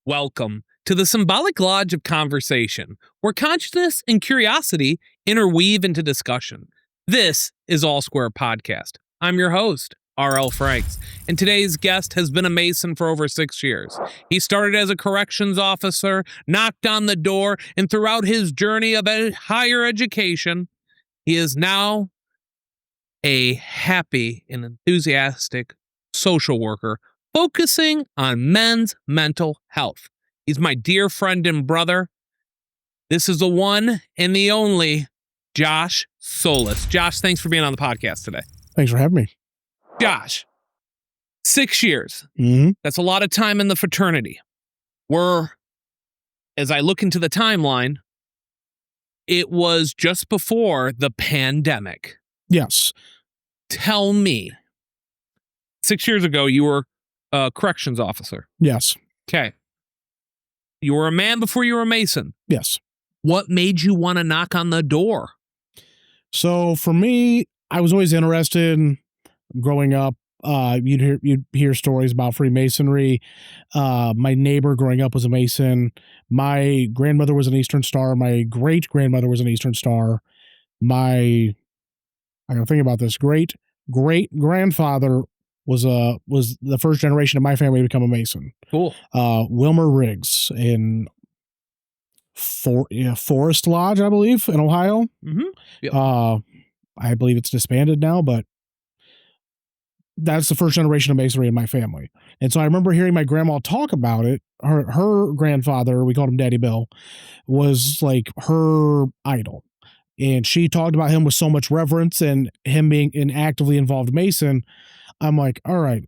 Welcome to the symbolic lodge of conversation, where consciousness and curiosity interweave into discussion. This is All Square Podcast. I'm your host, R.L. Franks, and today's guest has been a Mason for over 6 years. He started as a corrections officer, knocked on the door, and throughout his journey of higher education, he is now a happy and enthusiastic social worker focusing on men's mental health. He's my dear friend and brother. This is the one and the only Josh Solis. Josh, thanks for being on the podcast today. Thanks for having me. Josh, 6 years. Mm-hmm. That's a lot of time in the fraternity. As I look into the timeline, it was just before the pandemic. Yes. Tell me, 6 years ago, you were a corrections officer. Yes. Okay. You were a man before you were a Mason. Yes. What made you want to knock on the door? So for me, I was always interested growing up. You'd hear stories about Freemasonry. My neighbor growing up was a Mason. My grandmother was an Eastern Star. My great grandmother was an Eastern Star. I gotta think about this. Great grandfather was the first generation of my family to become a Mason. Cool. Wilmer Riggs in Forest Lodge, I believe, in Ohio. Mm-hmm. Yep. I believe it's disbanded now, but that's the first generation of Masonry in my family. And so I remember hearing my grandma talk about it. Her grandfather, we called him Daddy Bill, was like her idol. And she talked about him with so much reverence, and him being an actively involved Mason. I'm like, all right,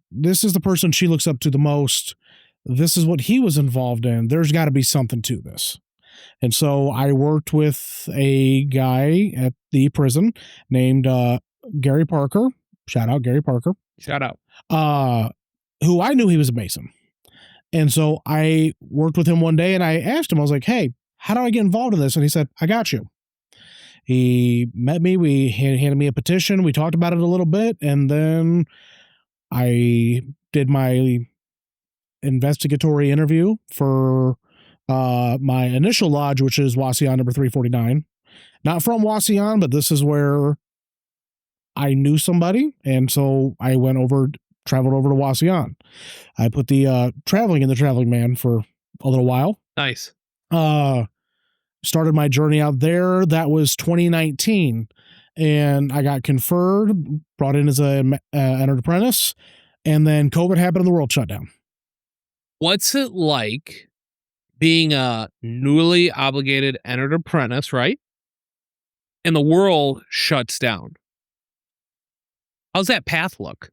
this is the person she looks up to the most. This is what he was involved in. There's got to be something to this. And so I worked with a guy at the prison named Gary Parker. Shout out Gary Parker. Shout out. Who I knew he was a Mason. And so I worked with him one day and I asked him, I was like, hey, how do I get involved in this? And he said, I got you. He met me. We handed me a petition. We talked about it a little bit. And then I did my investigatory interview for my initial lodge, which is Wauseon number 349. Not from Wauseon, but this is where I knew somebody. And so I traveled over to Wauseon. I put the traveling in the traveling man for a little while. Nice. Started my journey out there. That was 2019. And I got conferred, brought in as an entered apprentice. And then COVID happened and the world shut down. What's it like being a newly obligated entered apprentice, right? And the world shuts down. How's that path look?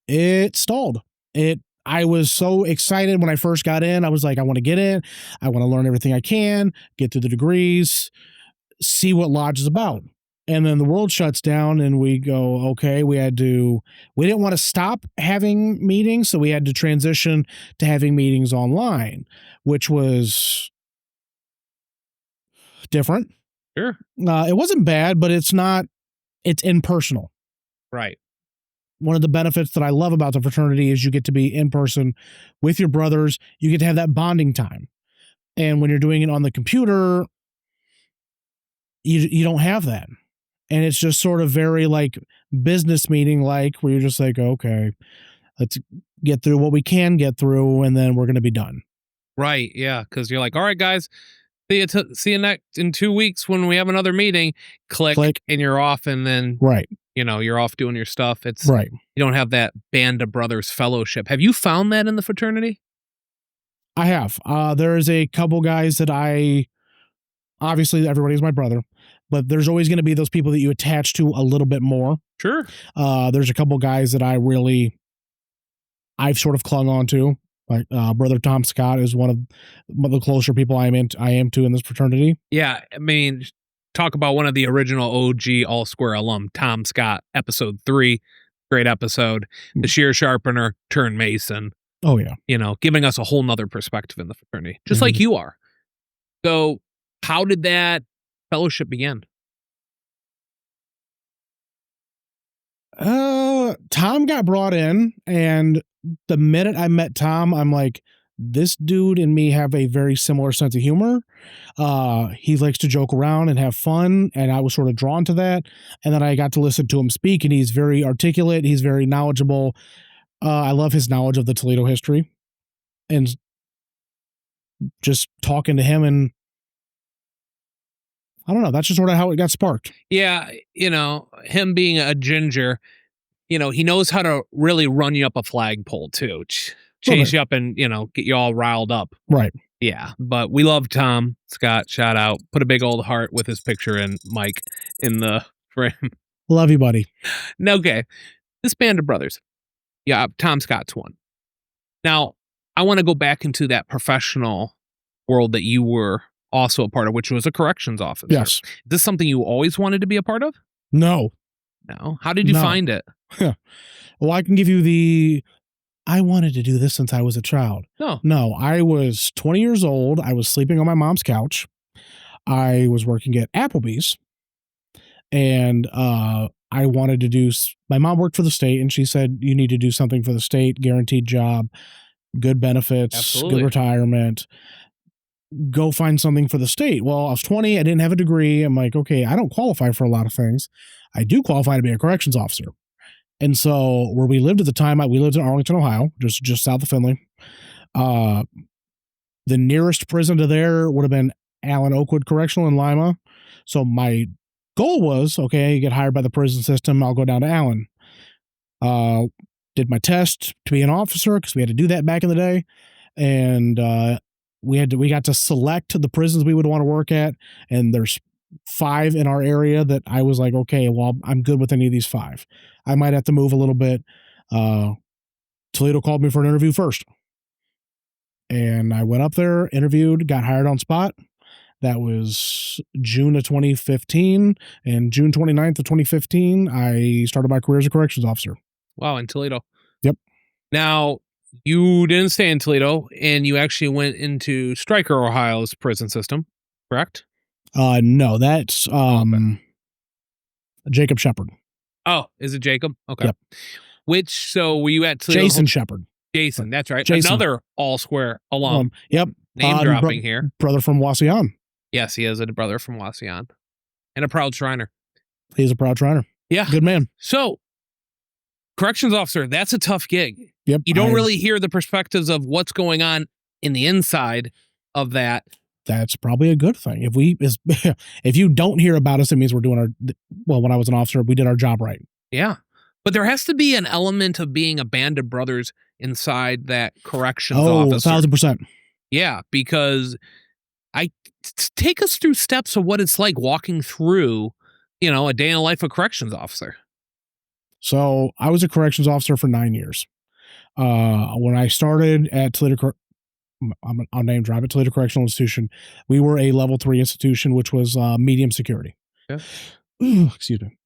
It stalled. I was so excited when I first got in. I was like, I want to get in. I want to learn everything I can, get through the degrees, see what Lodge is about. And then the world shuts down and we go, okay, we didn't want to stop having meetings. So we had to transition to having meetings online, which was different. Sure. It wasn't bad, but it's impersonal. Right. One of the benefits that I love about the fraternity is you get to be in person with your brothers. You get to have that bonding time. And when you're doing it on the computer, you don't have that. And it's just sort of very like business meeting, like where you're just like, okay, let's get through what we can get through, and then we're going to be done. Right. Yeah. Because you're like, all right, guys, see you next in 2 weeks when we have another meeting. Click, and you're off, and then right. You're off doing your stuff. It's right. You don't have that band of brothers fellowship. Have you found that in the fraternity? I have. There's a couple guys that obviously everybody's my brother, but there's always going to be those people that you attach to a little bit more. Sure. There's a couple guys that I've sort of clung on to. Like Brother Tom Scott is one of the closer people I am to in this fraternity. Yeah, I mean, talk about one of the original OG All Square alum, Tom Scott, episode 3, great episode. The shear sharpener turned Mason. Oh yeah, giving us a whole nother perspective in the fraternity, just like you are. So, how did that fellowship begin? Tom got brought in, and the minute I met Tom, I'm like, this dude and me have a very similar sense of humor. He likes to joke around and have fun, and I was sort of drawn to that. And then I got to listen to him speak, and he's very articulate. He's very knowledgeable. I love his knowledge of the Toledo history, and just talking to him, and I don't know, that's just sort of how it got sparked. Yeah, him being a ginger, he knows how to really run you up a flagpole too. Chase you up and, get you all riled up. Right. Yeah, but we love Tom Scott. Shout out. Put a big old heart with his picture and Mike in the frame. Love you, buddy. Okay. This band of brothers. Yeah, Tom Scott's one. Now, I want to go back into that professional world that you were also a part of, which was a corrections officer. Yes. Is this something you always wanted to be a part of? No. How did you find it? Well, I can give you I wanted to do this since I was a child. No, I was 20 years old. I was sleeping on my mom's couch. I was working at Applebee's, and I wanted to do, my mom worked for the state, and she said, you need to do something for the state, guaranteed job, good benefits, Absolutely. Good retirement. Go find something for the state. Well, I was 20. I didn't have a degree. I'm like, okay, I don't qualify for a lot of things. I do qualify to be a corrections officer. And so where we lived at the time, we lived in Arlington, Ohio, just south of Findlay. The nearest prison to there would have been Allen Oakwood Correctional in Lima. So my goal was, okay, you get hired by the prison system, I'll go down to Allen. Did my test to be an officer, because we had to do that back in the day. And we got to select the prisons we would want to work at. And there's 5 in our area that I was like, okay, well, I'm good with any of these 5. I might have to move a little bit. Toledo called me for an interview first. And I went up there, interviewed, got hired on spot. That was June of 2015. And June 29th of 2015, I started my career as a corrections officer. Wow, in Toledo. Yep. Now, you didn't stay in Toledo, and you actually went into Stryker, Ohio's prison system, correct? No, that's Jacob Shepard. Oh, is it Jacob? Okay. Yep. So were you at Toledo? Jason Shepard. Jason, that's right. Jason. Another all square alum. Yep. Name dropping here. Brother from Wauseon. Yes, he is a brother from Wauseon. And a proud Shriner. He's a proud Shriner. Yeah. Good man. So, corrections officer, that's a tough gig. Yep. You don't really hear the perspectives of what's going on in the inside of that. That's probably a good thing. If you don't hear about us, it means we're doing when I was an officer, we did our job right. Yeah. But there has to be an element of being a band of brothers inside that corrections officer. 1,000%. Yeah, because take us through steps of what it's like walking through, a day in the life of a corrections officer. So I was a corrections officer for 9 years. When I started at Toledo, I'll name drop it, Toledo Correctional Institution, we were a level 3 institution, which was medium security. Yeah. Excuse me.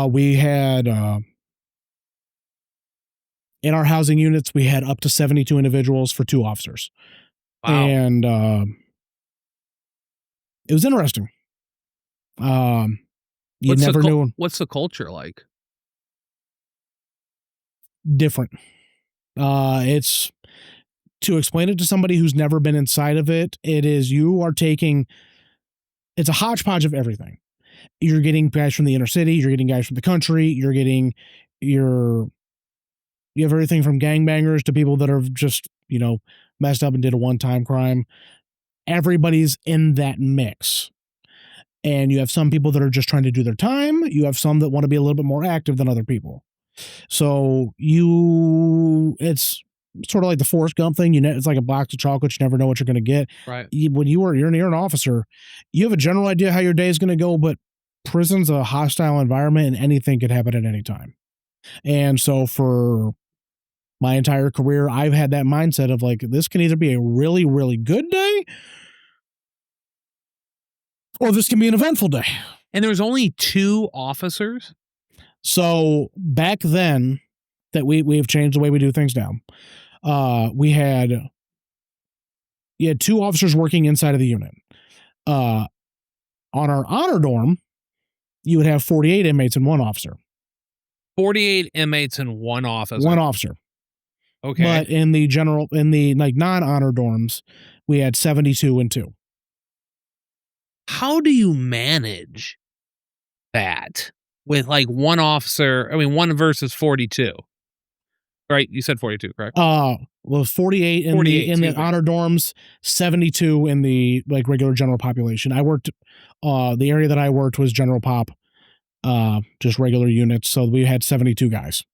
We had, in our housing units, we had up to 72 individuals for 2 officers. Wow. And it was interesting. You never knew. What's the culture like? Different. It's, to explain it to somebody who's never been inside of it, it's a hodgepodge of everything. You're getting guys from the inner city, you're getting guys from the country, you have everything from gangbangers to people that are just, messed up and did a one-time crime. Everybody's in that mix. And you have some people that are just trying to do their time. You have some that want to be a little bit more active than other people. So it's sort of like the Forrest Gump thing. It's like a box of chocolates. You never know what you're going to get. Right. When you're an officer, you have a general idea how your day is going to go, but prison's a hostile environment and anything could happen at any time. And so for my entire career, I've had that mindset of like, this can either be a really, really good day or this can be an eventful day. And there's only 2 officers? So back then, that we've changed the way we do things now. You had 2 officers working inside of the unit. On our honor dorm, you would have 48 inmates and 1 officer. 48 inmates and 1 officer. 1 officer. Okay. But in the like non-honor dorms, we had 72 and 2. How do you manage that with like one officer? I mean, 1 versus 42, right? You said 42, correct? Well, 48 in 48, the excuse me. honor dorms, 72 in the like regular general population. I worked the area that I worked was general pop, just regular units, so we had 72 guys.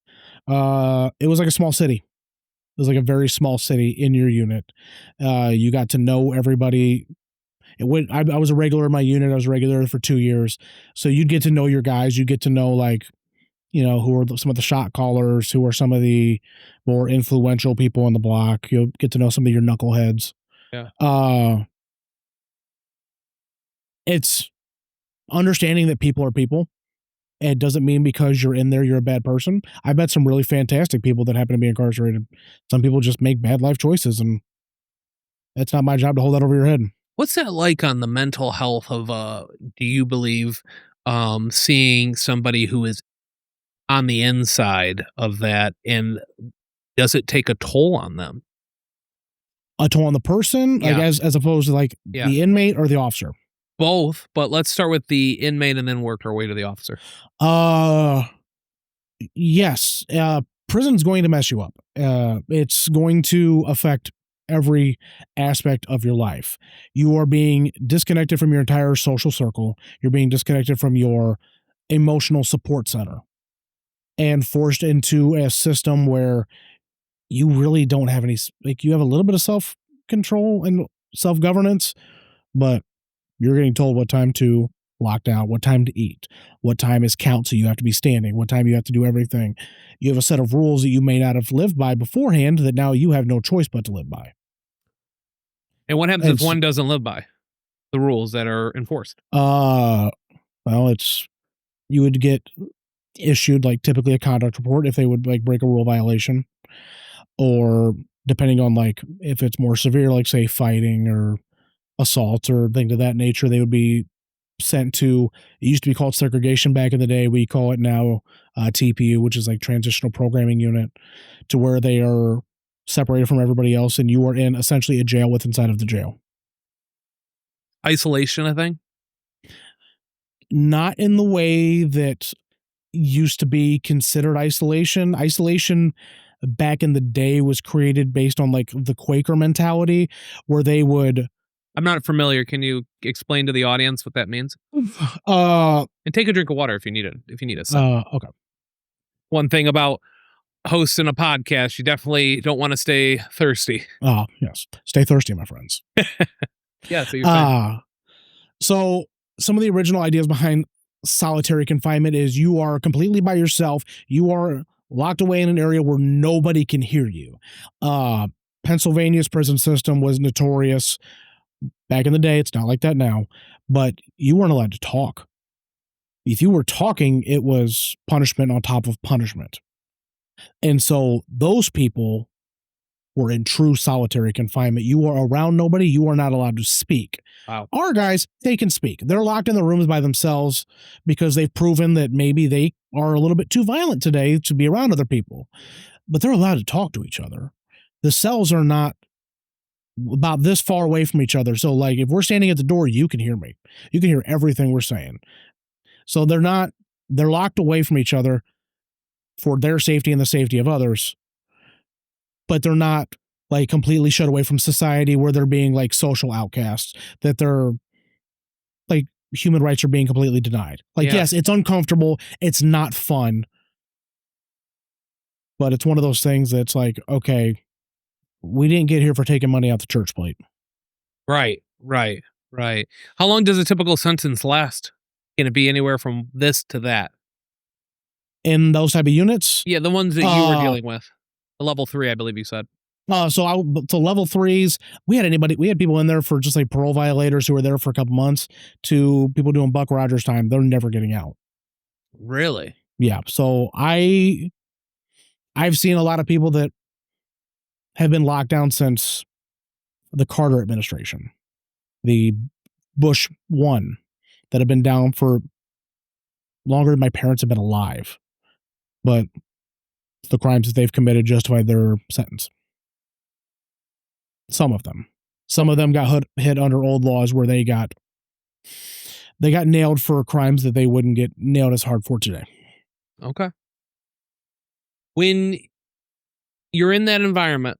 It was like a small city. It was like a very small city in your unit. You got to know everybody. I was a regular in my unit. I was a regular for 2 years. So you'd get to know your guys. You get to know, like, you know, who are some of the shot callers, who are some of the more influential people on the block. You'll get to know some of your knuckleheads. Yeah. It's understanding that people are people. It doesn't mean because you're in there, you're a bad person. I met some really fantastic people that happen to be incarcerated. Some people just make bad life choices, and it's not my job to hold that over your head. What's that like on the mental health of, do you believe, seeing somebody who is on the inside of that, and does it take a toll on them? A toll on the person, like Yeah. as opposed to like Yeah. the inmate or the officer? Both, but let's start with the inmate and then work our way to the officer. Yes. Prison's going to mess you up. It's going to affect every aspect of your life. You are being disconnected from your entire social circle. You're being disconnected from your emotional support center and forced into a system where you really don't have any, like, you have a little bit of self control and self governance, but you're getting told what time to lock down, what time to eat, what time is count, so you have to be standing, what time you have to do everything. You have a set of rules that you may not have lived by beforehand that now you have no choice but to live by. And what happens And if one doesn't live by the rules that are enforced? well, you would get issued like typically a conduct report if they would like break a rule violation, or depending on like if it's more severe, like say fighting or assault or things of that nature, they would be sent to, it used to be called segregation back in the day. We call it now TPU, which is like transitional programming unit, to where they are separated from everybody else and you are in essentially a jail with inside of the jail. Isolation, I think. Not in the way that used to be considered isolation. Isolation back in the day was created based on like the Quaker mentality, where they would I'm not familiar. Can you explain to the audience what that means? uh And take a drink of water if you need it. If you need a sip. okay. One thing about hosting a podcast, you definitely don't want to stay thirsty. Yes. Stay thirsty, my friends. Yeah, so you're saying. So some of the original ideas behind solitary confinement is you are completely by yourself. You are locked away in an area where nobody can hear you. Pennsylvania's prison system was notorious back in the day. It's not like that now, but you weren't allowed to talk. If you were talking, it was punishment on top of punishment. And so those people were in true solitary confinement. You are around nobody. You are not allowed to speak. Wow. Our guys, they can speak. They're locked in the rooms by themselves because they've proven that maybe they are a little bit too violent today to be around other people, but they're allowed to talk to each other. The cells are not about this far away from each other. So like if we're standing at the door, you can hear me. You can hear everything we're saying. So they're locked away from each other for their safety and the safety of others, but they're not like completely shut away from society where they're being like social outcasts, that they're like human rights are being completely denied. Like, Yeah. yes, it's uncomfortable. It's not fun, but it's one of those things that's like, okay, we didn't get here for taking money out the church plate. Right. How long does a typical sentence last? Can it be anywhere from this to that? In those type of units? Yeah, the ones that you were dealing with. The level 3, I believe you said. So level 3s, we had people in there for just like parole violators who were there for a couple months, to people doing Buck Rogers time. They're never getting out. Really? Yeah. So I've seen a lot of people that have been locked down since the Carter administration, the Bush one, that have been down for longer than my parents have been alive. But the crimes that they've committed justified their sentence. Some of them. Some of them got hit under old laws where they got nailed for crimes that they wouldn't get nailed as hard for today. Okay. When you're in that environment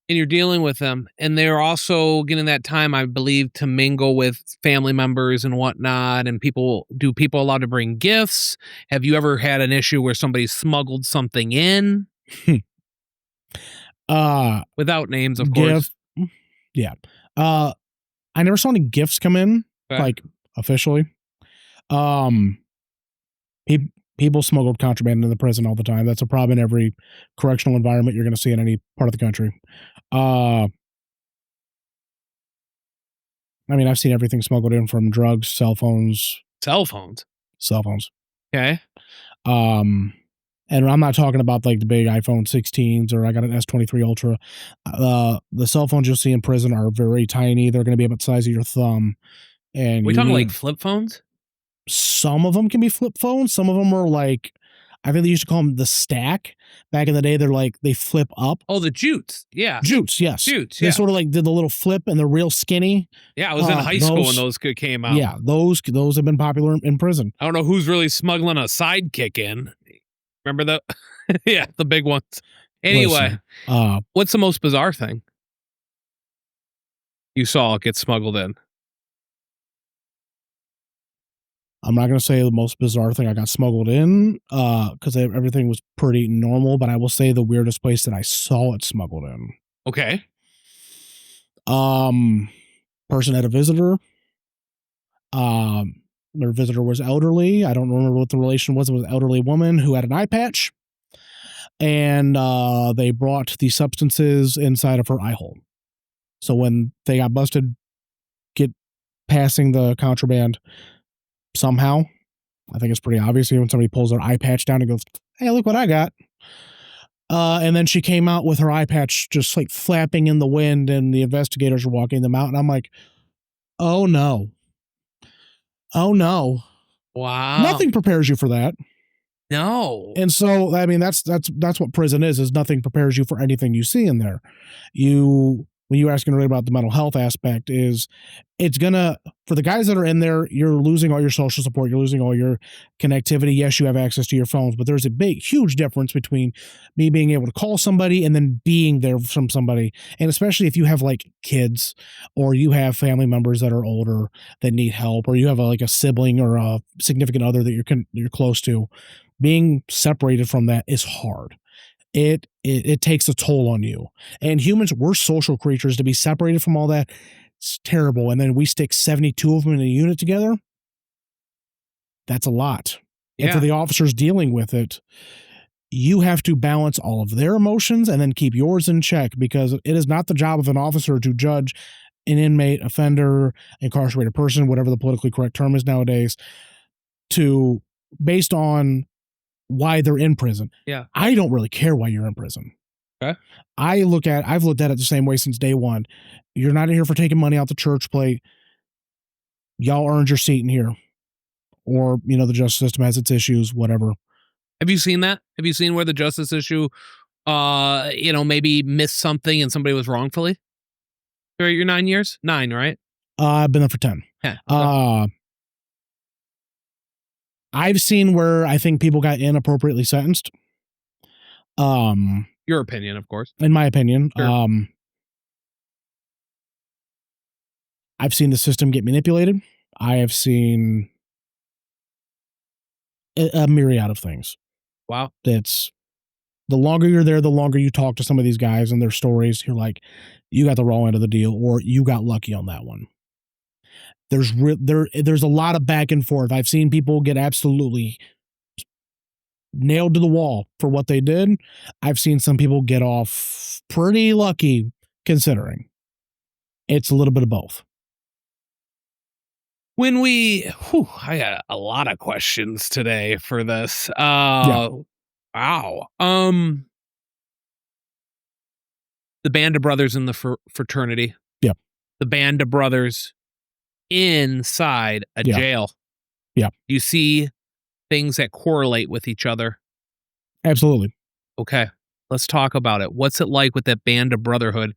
and you're dealing with them, and they're also getting that time, I believe, to mingle with family members and whatnot, and people allowed to bring gifts? Have you ever had an issue where somebody smuggled something in? Without names, of course. Yeah. I never saw any gifts come in, like officially. People smuggled contraband into the prison all the time. That's a problem in every correctional environment you're going to see in any part of the country. I mean, I've seen everything smuggled in, from drugs, cell phones. Okay. And I'm not talking about like the big iPhone 16s, or I got an S23 Ultra. The cell phones you'll see in prison are very tiny. They're going to be about the size of your thumb. And we talking like flip phones? Some of them can be flip phones. Some of them are like, I think they used to call them the stack. Back in the day, they flip up. Oh, the jutes. Yeah. Jutes, yes. Jutes, yeah. They sort of like did the little flip, and they're real skinny. Yeah, I was in high school when those came out. Yeah, those have been popular in prison. I don't know who's really smuggling a sidekick in. Remember the yeah, the big ones. Anyway, what's the most bizarre thing you saw get smuggled in? I'm not going to say the most bizarre thing I got smuggled in, because everything was pretty normal, but I will say the weirdest place that I saw it smuggled in. Okay. Person had a visitor. Their visitor was elderly. I don't remember what the relation was. It was an elderly woman who had an eye patch. And they brought the substances inside of her eye hole. So when they got busted passing the contraband somehow, I think it's pretty obvious when somebody pulls their eye patch down and goes, "Hey, look what I got." And then she came out with her eye patch just like flapping in the wind, and the investigators were walking them out. And I'm like, oh no. Oh no. Wow. Nothing prepares you for that. No. And so, I mean, that's what prison is nothing prepares you for anything you see in there. When you asking about the mental health aspect, it's gonna, for the guys that are in there, you're losing all your social support, you're losing all your connectivity. Yes, you have access to your phones, but there's a huge difference between me being able to call somebody and then being there from somebody. And especially if you have like kids, or you have family members that are older that need help, or you have a sibling or a significant other that you're close to, being separated from that is hard. It takes a toll on you. And humans, we're social creatures. To be separated from all that, it's terrible. And then we stick 72 of them in a unit together. That's a lot. Yeah. And for the officers dealing with it, you have to balance all of their emotions and then keep yours in check, because it is not the job of an officer to judge an inmate, offender, incarcerated person, whatever the politically correct term is nowadays, based on why they're in prison. Yeah. I don't really care why you're in prison. Okay. I've looked at it the same way since day one. You're not in here for taking money out the church plate. Y'all earned your seat in here. Or, the justice system has its issues, whatever. Have you seen that? Have you seen where the justice issue, maybe missed something and somebody was wrongfully? Your 9 years? 9, right? I've been there for 10. Yeah. Okay. I've seen where I think people got inappropriately sentenced. Your opinion, of course. In my opinion. Sure. I've seen the system get manipulated. I have seen a myriad of things. Wow. That's, the longer you're there, the longer you talk to some of these guys and their stories, you're like, you got the wrong end of the deal, or you got lucky on that one. There's a lot of back and forth. I've seen people get absolutely nailed to the wall for what they did. I've seen some people get off pretty lucky, considering. It's a little bit of both. I got a lot of questions today for this. Yeah. Wow. The band of brothers in the fraternity. Yep. The band of brothers inside a jail. Yeah. You see things that correlate with each other. Absolutely. Okay, let's talk about it. What's it like with that band of Brotherhood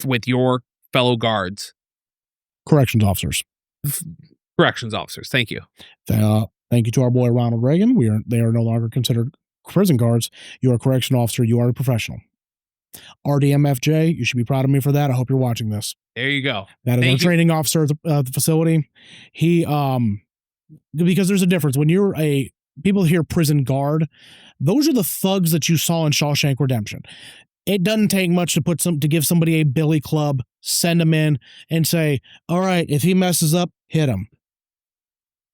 with your fellow guards? Corrections officers. Corrections officers. Thank you. Thank you to our boy Ronald Reagan. They are no longer considered prison guards. You are a correction officer. You are a professional. RDMFJ, you should be proud of me for that. I hope you're watching this. There you go. That is our training officer at the facility. He, because there's a difference. When you're people hear prison guard, those are the thugs that you saw in Shawshank Redemption. It doesn't take much to give somebody a billy club, send them in, and say, all right, if he messes up, hit him.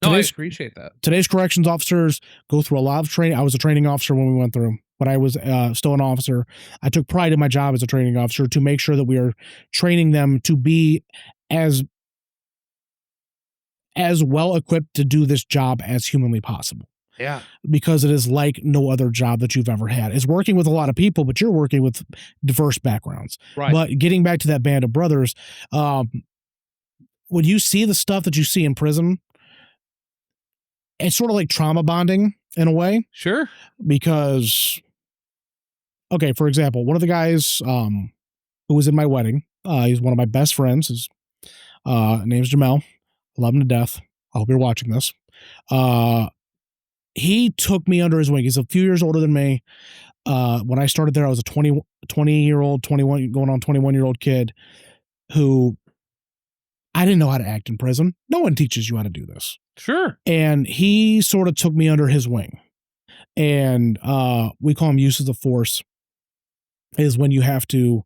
No, I appreciate that. Today's corrections officers go through a lot of training. I was a training officer when we went through, but I was still an officer. I took pride in my job as a training officer to make sure that we are training them to be as well equipped to do this job as humanly possible. Yeah. Because it is like no other job that you've ever had. It's working with a lot of people, but you're working with diverse backgrounds. Right. But getting back to that band of brothers, when you see the stuff that you see in prison, it's sort of like trauma bonding in a way. Sure. Because, okay, for example, one of the guys who was in my wedding, he's one of my best friends. His name's Jamel. Love him to death. I hope you're watching this. He took me under his wing. He's a few years older than me. When I started there, I was a 21 going on 21-year-old kid who I didn't know how to act in prison. No one teaches you how to do this. Sure. And he sort of took me under his wing. And we call them uses of force, is when you have to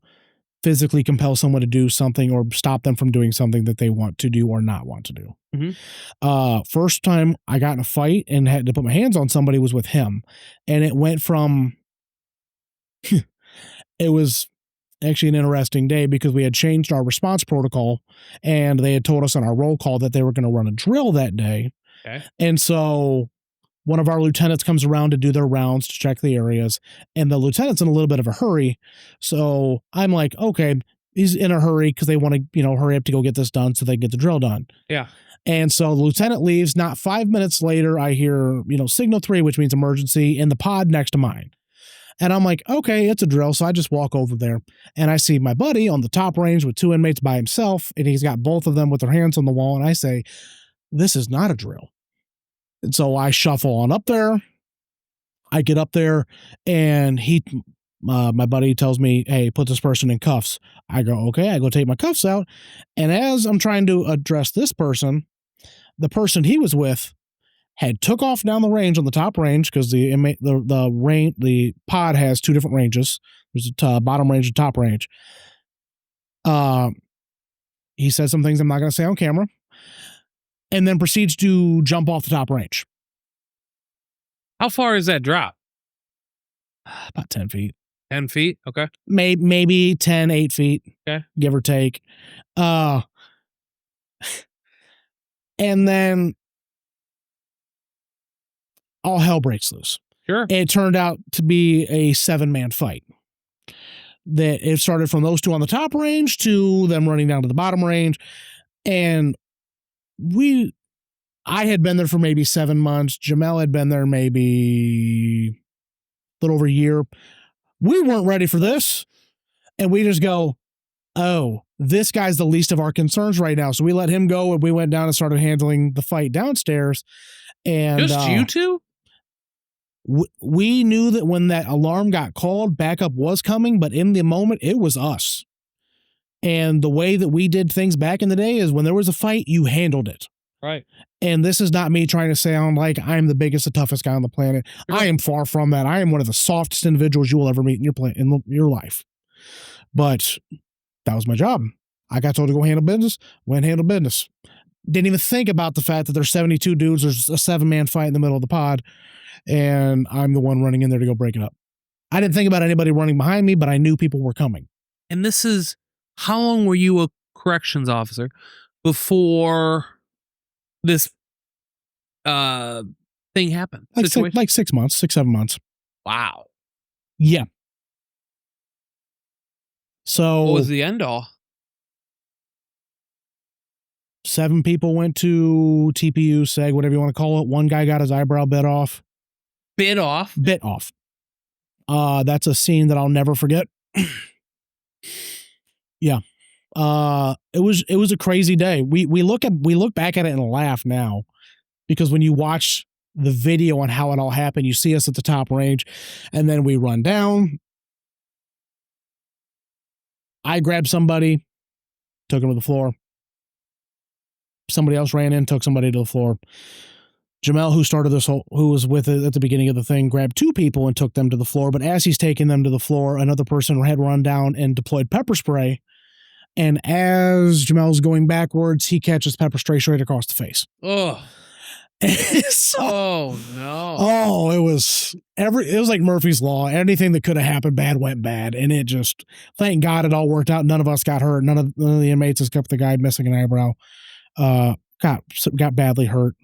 physically compel someone to do something or stop them from doing something that they want to do or not want to do. Mm-hmm. First time I got in a fight and had to put my hands on somebody was with him. And it went from, it was actually an interesting day because we had changed our response protocol and they had told us on our roll call that they were going to run a drill that day. Okay. And so one of our lieutenants comes around to do their rounds to check the areas, and the lieutenant's in a little bit of a hurry. So I'm like, okay, he's in a hurry because they want to, hurry up to go get this done so they get the drill done. Yeah. And so the lieutenant leaves. Not 5 minutes later, I hear, signal 3, which means emergency, in the pod next to mine. And I'm like, okay, it's a drill. So I just walk over there and I see my buddy on the top range with 2 inmates by himself. And he's got both of them with their hands on the wall. And I say, this is not a drill. And so I shuffle on up there. I get up there and my buddy tells me, hey, put this person in cuffs. I go, okay. I go take my cuffs out. And as I'm trying to address this person, the person he was with had took off down the range on the top range because the pod has 2 different ranges. There's a bottom range and top range. He said some things I'm not going to say on camera, and then proceeds to jump off the top range. How far is that drop? About 10 feet. 10 feet? Okay. Maybe 10, 8 feet. Okay. Give or take. And then all hell breaks loose. Sure. It turned out to be a 7-man fight. That it started from those 2 on the top range to them running down to the bottom range. And I had been there for maybe 7 months. Jamel had been there maybe a little over a year. We weren't ready for this. And we just go, oh, this guy's the least of our concerns right now. So we let him go and we went down and started handling the fight downstairs. And just you 2? We knew that when that alarm got called, backup was coming, but in the moment, it was us. And the way that we did things back in the day is when there was a fight, you handled it. Right. And this is not me trying to sound like I'm the biggest, the toughest guy on the planet. I am far from that. I am one of the softest individuals you will ever meet in your life. But that was my job. I got told to go handle business, went handle business. Didn't even think about the fact that there's 72 dudes. There's a 7-man fight in the middle of the pod. And I'm the one running in there to go break it up. I didn't think about anybody running behind me, but I knew people were coming. And this is, how long were you a corrections officer before this thing happened? Like 6 months, 6, 7 months. Wow. Yeah. So what was the end all? 7 people went to TPU, SEG, whatever you want to call it. 1 guy got his eyebrow bit off. Bit off? Bit off. That's a scene that I'll never forget. Yeah. It was a crazy day. We look back at it and laugh now, because when you watch the video on how it all happened, you see us at the top range, and then we run down. I grabbed somebody, took him to the floor. Somebody else ran in, took somebody to the floor. Jamel, who was with it at the beginning of the thing, grabbed 2 people and took them to the floor. But as he's taking them to the floor, another person had run down and deployed pepper spray. And as Jamel's going backwards, he catches pepper spray straight across the face. Oh. So, oh no. Oh, it was like Murphy's Law. Anything that could have happened bad went bad. And it just, thank God it all worked out. None of us got hurt. None of the inmates, except the guy missing an eyebrow, got badly hurt.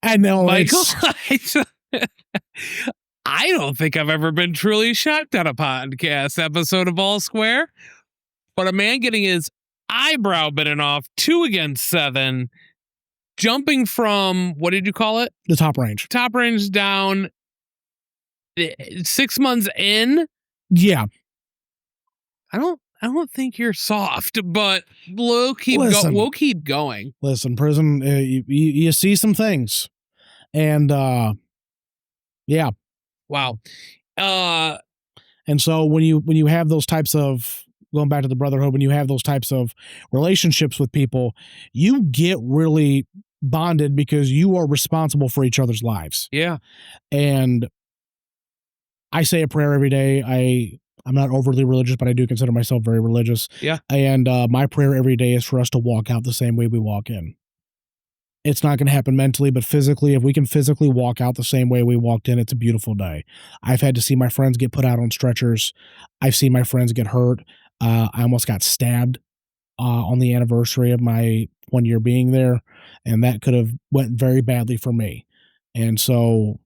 I know, Michael. I don't think I've ever been truly shocked at a podcast episode of All Square, but a man getting his eyebrow bitten off, 2 against 7, jumping from, what did you call it? The top range. Top range down 6 months in. Yeah. I don't think you're soft, but we'll keep going. Listen, prison, you see some things, and yeah. Wow. And so when you have those types of, going back to the Brotherhood, when you have those types of relationships with people, you get really bonded because you are responsible for each other's lives. Yeah. And I say a prayer every day. I'm not overly religious, but I do consider myself very religious. Yeah. And my prayer every day is for us to walk out the same way we walk in. It's not going to happen mentally, but physically, if we can physically walk out the same way we walked in, it's a beautiful day. I've had to see my friends get put out on stretchers. I've seen my friends get hurt. I almost got stabbed on the anniversary of my 1 year being there, and that could have went very badly for me. And so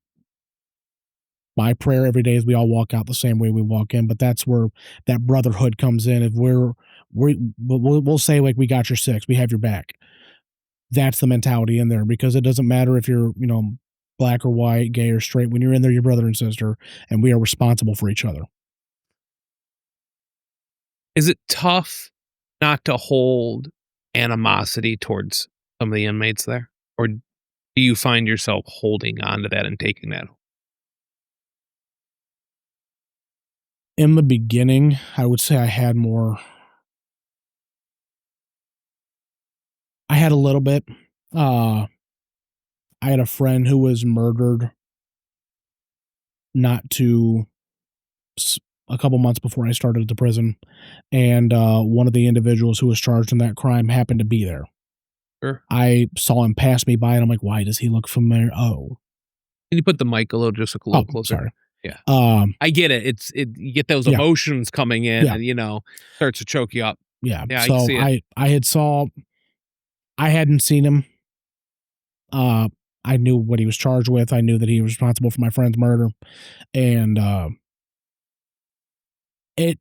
my prayer every day is we all walk out the same way we walk in, but that's where that brotherhood comes in. If we'll say, like, we got your 6, we have your back. That's the mentality in there, because it doesn't matter if you're, black or white, gay or straight. When you're in there, you're brother and sister, and we are responsible for each other. Is it tough not to hold animosity towards some of the inmates there? Or do you find yourself holding on to that and taking that? In the beginning, I would say I had a little bit. I had a friend who was murdered a couple months before I started at the prison, and one of the individuals who was charged in that crime happened to be there. Sure. I saw him pass me by, and I'm like, why does he look familiar? Oh. Can you put the mic a little closer? Sorry. Yeah. I get it. You get those emotions coming in, and starts to choke you up. Yeah. Yeah. So I hadn't seen him. I knew what he was charged with. I knew that he was responsible for my friend's murder, and it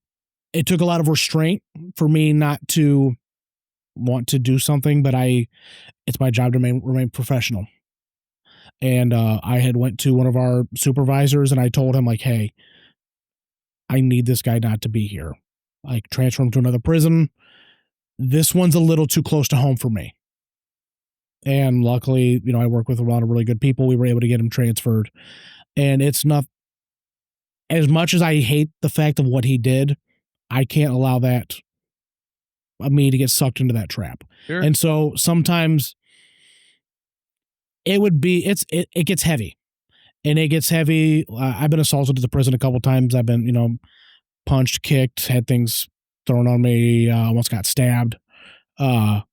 took a lot of restraint for me not to want to do something, but it's my job to remain professional. And I had went to one of our supervisors, and I told him, like, hey, I need this guy not to be here. Like, transfer him to another prison. This one's a little too close to home for me. And luckily, I work with a lot of really good people. We were able to get him transferred. And it's not, as much as I hate the fact of what he did, I can't allow me to get sucked into that trap. Sure. And so sometimes it gets heavy. And it gets heavy. I've been assaulted at the prison a couple times. I've been, punched, kicked, had things thrown on me, almost got stabbed. But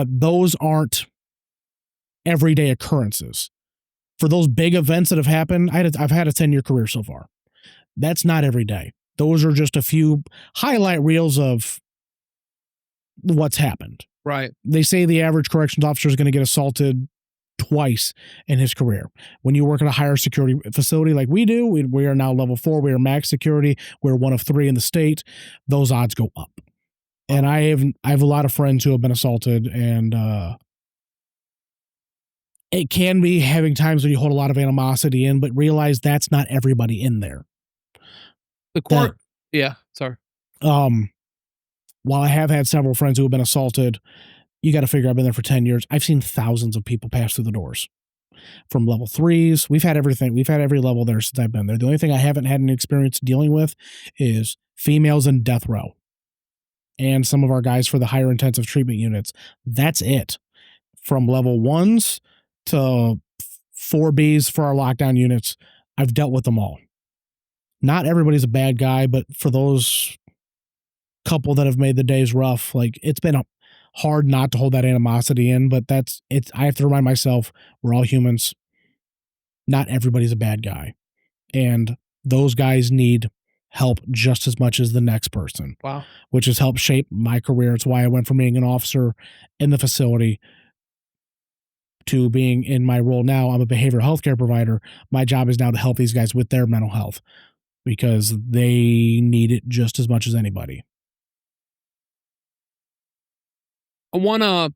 those aren't everyday occurrences. For those big events that have happened, I've had a 10-year career so far. That's not every day. Those are just a few highlight reels of what's happened. Right. They say the average corrections officer is going to get assaulted twice in his career. When you work at a higher security facility like we do, we are now level 4. We are max security. We're one of 3 in the state. Those odds go up. And I have a lot of friends who have been assaulted, and it can be having times when you hold a lot of animosity in, but realize that's not everybody in there. The core, yeah, sorry. While I have had several friends who have been assaulted, you got to figure I've been there for 10 years. I've seen thousands of people pass through the doors from level 3s. We've had everything. We've had every level there since I've been there. The only thing I haven't had any experience dealing with is females in death row and some of our guys for the higher intensive treatment units. That's it. From level 1s to 4Bs for our lockdown units, I've dealt with them all. Not everybody's a bad guy, but for those couple that have made the days rough, like, it's been hard not to hold that animosity in, but that's it. I have to remind myself we're all humans. Not everybody's a bad guy, and those guys need help just as much as the next person. Wow. Which has helped shape my career. It's why I went from being an officer in the facility to being in my role now. I'm a behavioral healthcare provider. My job is now to help these guys with their mental health because they need it just as much as anybody. I want to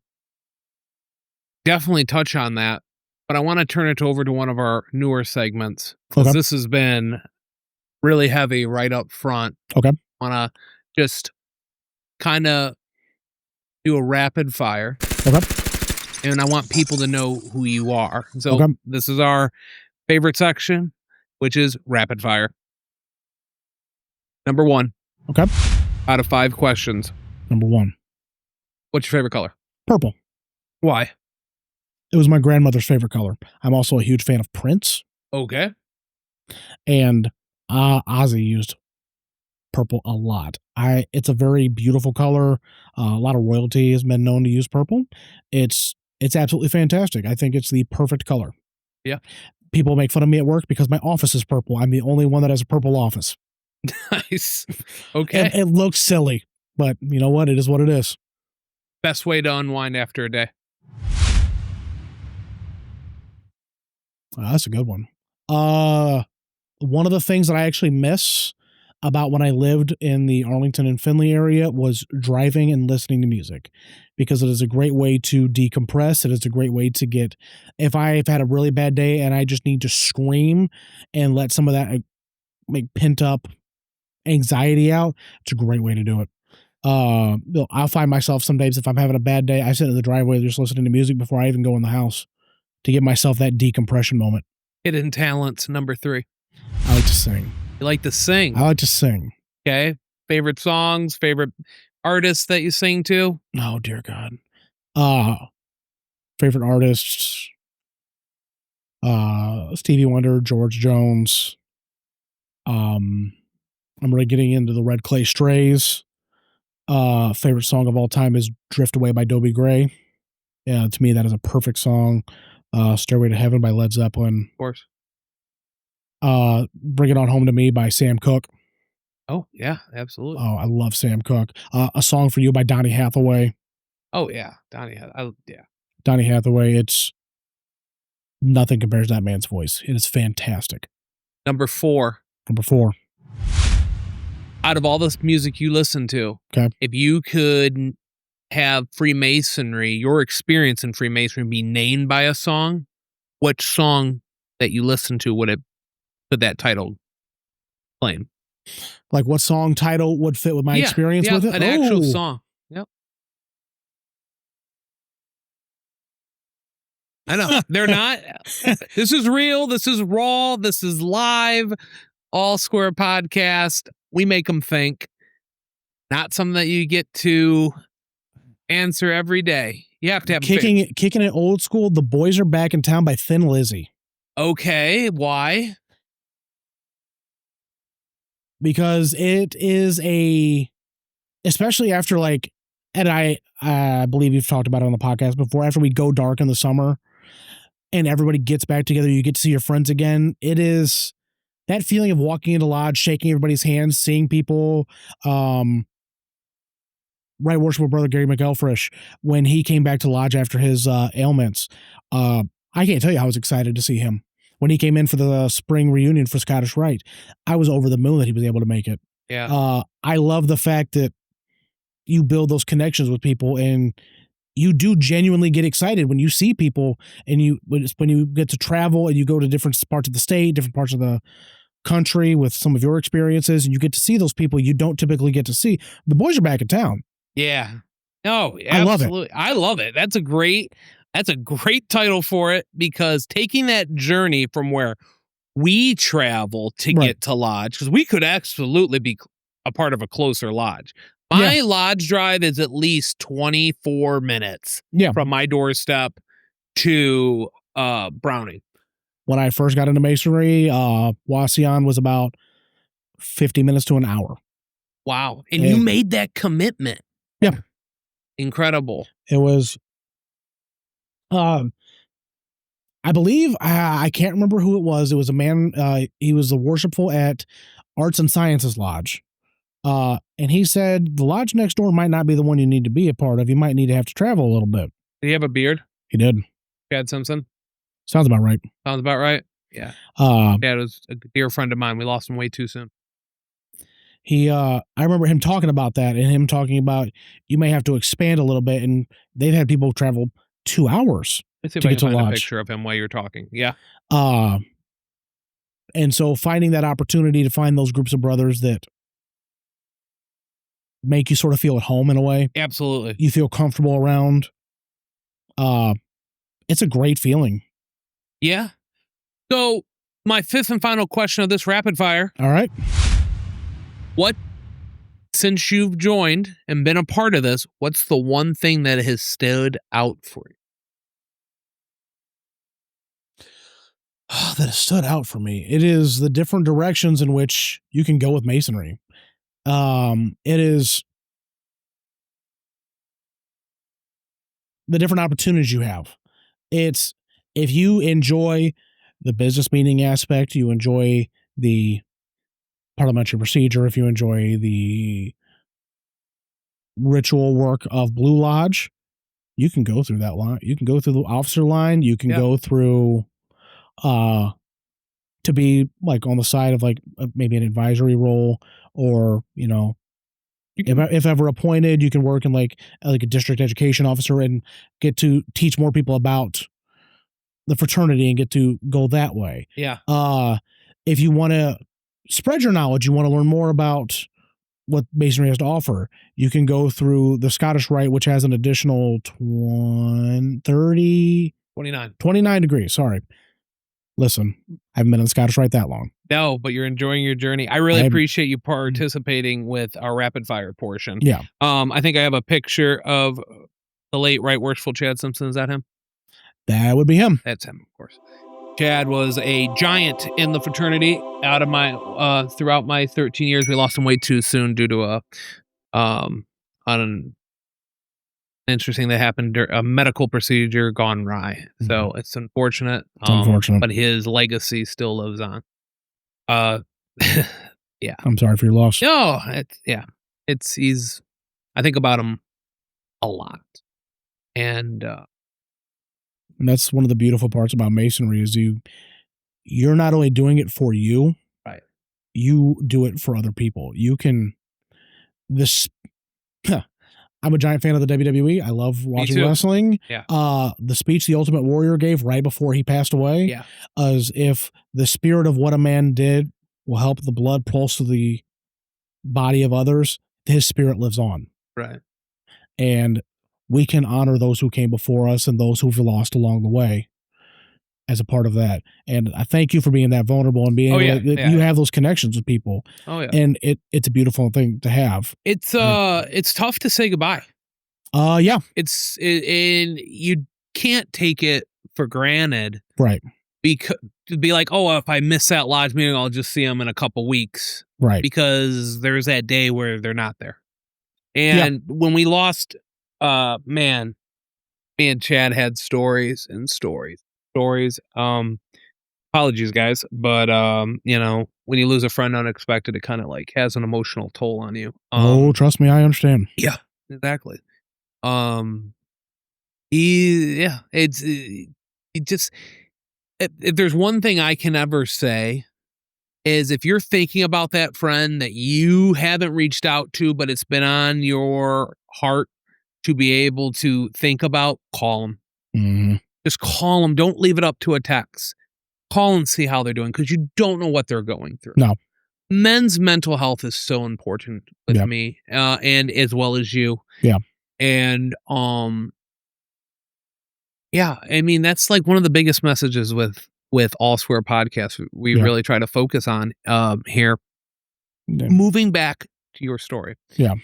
definitely touch on that, but I want to turn it over to one of our newer segments because this has been really heavy right up front. Okay. I want to just kind of do a rapid fire. Okay. And I want people to know who you are. So this is our favorite section, which is rapid fire. Number 1. Okay. Out of 5 questions. Number 1. What's your favorite color? Purple. Why? It was my grandmother's favorite color. I'm also a huge fan of Prince. Okay. And Ozzy used purple a lot. It's a very beautiful color. A lot of royalty has been known to use purple. It's absolutely fantastic. I think it's the perfect color. Yeah. People make fun of me at work because my office is purple. I'm the only one that has a purple office. Nice. Okay. It looks silly, but you know what? It is what it is. Best way to unwind after a day. That's a good one. One of the things that I actually miss about when I lived in the Arlington and Findlay area was driving and listening to music, because it is a great way to decompress. It is a great way to get, if I've had a really bad day and I just need to scream and let some of that pent up anxiety out, it's a great way to do it. I'll find myself some days, if I'm having a bad day, I sit in the driveway just listening to music before I even go in the house to give myself that decompression moment. Hidden talents, number 3. I like to sing. You like to sing? I like to sing. Okay. Favorite songs, favorite artists that you sing to? Oh, dear God. Favorite artists, Stevie Wonder, George Jones. I'm really getting into the Red Clay Strays. Favorite song of all time is Drift Away by Dobie Gray. Yeah, to me, that is a perfect song. Stairway to Heaven by Led Zeppelin. Of course. Bring It On Home to Me by Sam Cooke. Oh, yeah, absolutely. Oh, I love Sam Cooke. A Song for You by Donny Hathaway. Oh, yeah. Donny Hathaway. It's nothing compares to that man's voice. It is fantastic. Number 4. Out of all this music you listen to, if you could have Freemasonry, your experience in Freemasonry, be named by a song, which song that you listen to would it put that title claim? Like, what song title would fit with my experience with it? An actual song. Yep. I know. They're not. This is real. This is raw. This is live. All Square podcast. We make them think. Not something that you get to answer every day. You have to have kicking it old school. The Boys Are Back in Town by Thin Lizzy. Okay, why? Because it is especially after, like, and I believe you've talked about it on the podcast before, after we go dark in the summer and everybody gets back together, you get to see your friends again. It is that feeling of walking into lodge, shaking everybody's hands, seeing people. Right Worshipful Brother Gary McElfresh, when he came back to lodge after his ailments, I can't tell you how I was excited to see him. When he came in for the spring reunion for Scottish Rite, I was over the moon that he was able to make it. Yeah. I love the fact that you build those connections with people, and you do genuinely get excited when you see people, and when you get to travel and you go to different parts of the state, different parts of the country with some of your experiences, and you get to see those people you don't typically get to see. The boys are back in town. Yeah. No, I love it. absolutely. I love it. That's a great title for it, because taking that journey from where we travel to Right. get to lodge, because we could absolutely be a part of a closer lodge. My lodge drive is at least 24 minutes from my doorstep to Browning. When I first got into Masonry, Wasion was about 50 minutes to an hour. Wow. And you made that commitment. Yeah. Incredible. It was, I believe, I can't remember who it was. It was a man, he was the worshipful at Arts and Sciences Lodge. And he said, the lodge next door might not be the one you need to be a part of. You might need to have to travel a little bit. Did he have a beard? He did. Chad Simpson? Sounds about right. Sounds about right. Yeah. Dad was a dear friend of mine. We lost him way too soon. I remember him talking about that, and him talking about you may have to expand a little bit, and they've had people travel 2 hours Let's see if to I get can to find a lodge. picture of him while you're talking. Yeah. And so finding that opportunity to find those groups of brothers that make you sort of feel at home in a way. Absolutely. You feel comfortable around. It's a great feeling. Yeah. So my fifth and final question of this rapid fire. All right. What, since you've joined and been a part of this, what's the one thing that has stood out for you? That has stood out for me. It is the different directions in which you can go with Masonry. It is the different opportunities you have. It's, if you enjoy the business meeting aspect, you enjoy the parliamentary procedure, if you enjoy the ritual work of Blue Lodge, you can go through that line. You can go through the officer line. You can go through to be like on the side of like maybe an advisory role, or, you know, if ever appointed, you can work in like a district education officer and get to teach more people about the fraternity and get to go that way. Yeah. If you want to spread your knowledge, you want to learn more about what Masonry has to offer, you can go through the Scottish Rite, which has an additional 29 degrees. Sorry. Listen, I haven't been in the Scottish Rite that long. No, but you're enjoying your journey. I really appreciate you participating with our rapid fire portion. Yeah. I think I have a picture of the late Right Worshipful Chad Simpson. Is that him? That would be him. That's him, of course. Chad was a giant in the fraternity. Out of my throughout my 13 years, we lost him way too soon due to an interesting that happened, a medical procedure gone awry. So it's unfortunate. It's unfortunate, but his legacy still lives on. Yeah. I'm sorry for your loss. No, he's. I think about him a lot, and that's one of the beautiful parts about Masonry is you're not only doing it for you, right? You do it for other people. You can I'm a giant fan of the WWE. I love watching wrestling. Yeah. The speech the Ultimate Warrior gave right before he passed away. Yeah. As if the spirit of what a man did will help the blood pulse to the body of others, his spirit lives on. Right. And we can honor those who came before us and those who've lost along the way as a part of that. And I thank you for being that vulnerable and being you have those connections with people. Oh yeah. And it's a beautiful thing to have. It's tough to say goodbye. Yeah. And you can't take it for granted. Right. Because to be like, oh, if I miss that lodge meeting, I'll just see them in a couple weeks. Right. Because there's that day where they're not there. And when we lost, man, me and Chad had stories and stories. Apologies, guys, but you know, when you lose a friend unexpected, it kind of like has an emotional toll on you. Trust me, I understand. Yeah, exactly. If there's one thing I can ever say is if you're thinking about that friend that you haven't reached out to, but it's been on your heart to be able to think about, call them. Mhm. Just call them. Don't leave it up to a text. Call and see how they're doing, because you don't know what they're going through. No. Men's mental health is so important with Yep. me, and as well as you. Yeah. And yeah, I mean, that's like one of the biggest messages with All Square Podcast. We Yeah. really try to focus on here. Yeah. Moving back to your story. Yeah.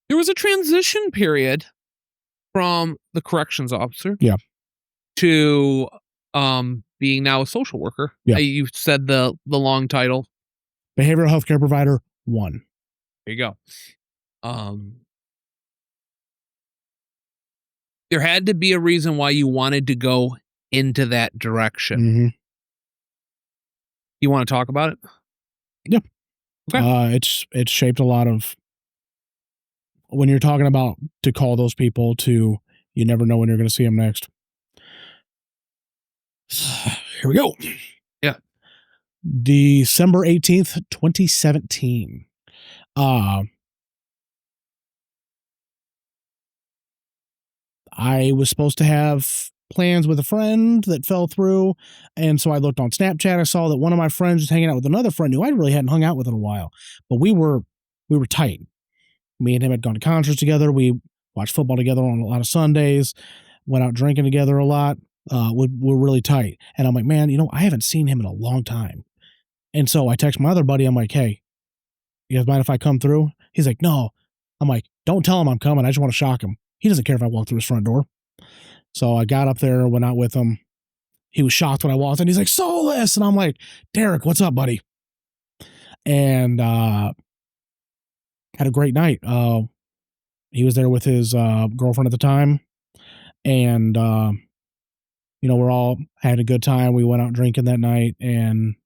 There was a transition period from the corrections officer. Yeah. To being now a social worker. Yeah. You said the long title. Behavioral healthcare provider 1. There you go. There had to be a reason why you wanted to go into that direction. Mhm. You want to talk about it? Yeah. Okay. It's shaped a lot of when you're talking about to call those people to you never know when you're going to see them next. Here we go. Yeah. December 18th, 2017. I was supposed to have plans with a friend that fell through. And so I looked on Snapchat. I saw that one of my friends was hanging out with another friend who I really hadn't hung out with in a while. But we were tight. Me and him had gone to concerts together. We watched football together on a lot of Sundays, went out drinking together a lot. We're really tight. And I'm like, man, I haven't seen him in a long time. And so I text my other buddy. I'm like, hey, you guys mind if I come through? He's like, no. I'm like, don't tell him I'm coming. I just want to shock him. He doesn't care if I walk through his front door. So I got up there, went out with him. He was shocked when I walked in. He's like, Solis. And I'm like, Derek, what's up, buddy? And had a great night. He was there with his girlfriend at the time. And, we're all had a good time. We went out drinking that night and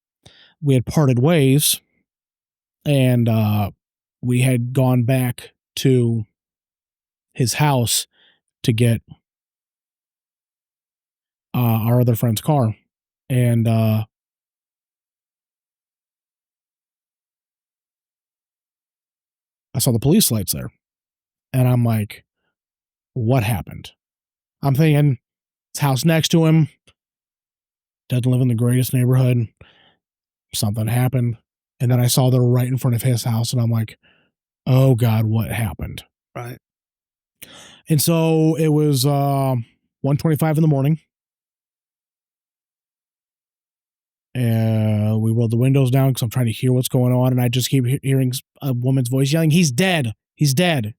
we had parted ways. And we had gone back to his house to get our other friend's car. And I saw the police lights there. And I'm like, what happened? I'm thinking his house next to him doesn't live in the greatest neighborhood. Something happened. And then I saw they're right in front of his house. And I'm like, oh God, what happened? Right. And so it was 1:25 in the morning. We rolled the windows down because I'm trying to hear what's going on. And I just keep hearing a woman's voice yelling, he's dead. He's dead.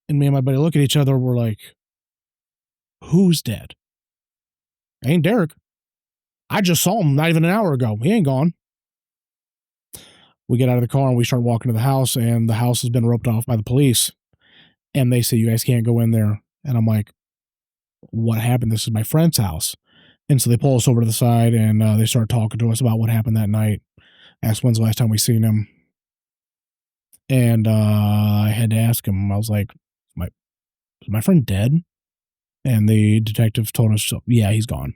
And me and my buddy look at each other. We're like, who's dead? Ain't Derek. I just saw him not even an hour ago. He ain't gone. We get out of the car and we start walking to the house, and the house has been roped off by the police. And they say, you guys can't go in there. And I'm like, what happened? This is my friend's house. And so they pull us over to the side and they start talking to us about what happened that night. Asked when's the last time we seen him. And I had to ask him, I was like, is my friend dead? And the detective told us, yeah, he's gone.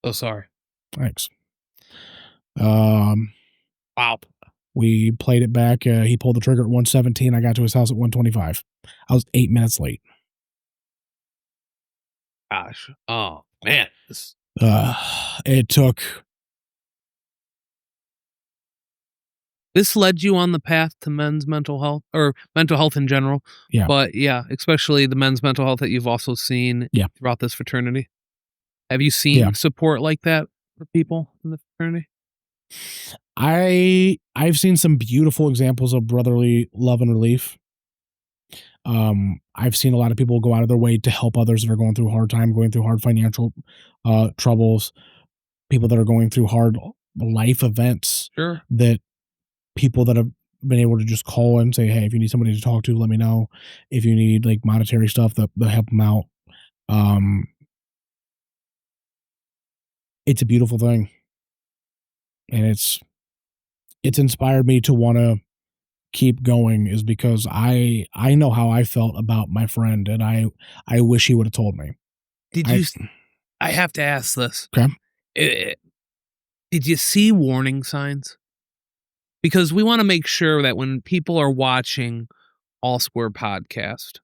Oh, sorry. Thanks. Wow. We played it back. He pulled the trigger at 1:17. I got to his house at 1:25. I was 8 minutes late. Gosh. Oh, man. It took. This led you on the path to men's mental health, or mental health in general. Yeah. But yeah, especially the men's mental health that you've also seen throughout this fraternity. Have you seen support like that for people in the fraternity? I've seen some beautiful examples of brotherly love and relief. I've seen a lot of people go out of their way to help others that are going through a hard time, going through hard financial troubles, people that are going through hard life events. Sure. That people that have been able to just call and say, hey, if you need somebody to talk to, let me know. If you need like monetary stuff, they'll help them out. It's a beautiful thing. And it's inspired me to want to keep going, is because I know how I felt about my friend, and I wish he would have told me. I have to ask this. Okay. Did you see warning signs? Because we want to make sure that when people are watching All Square podcast,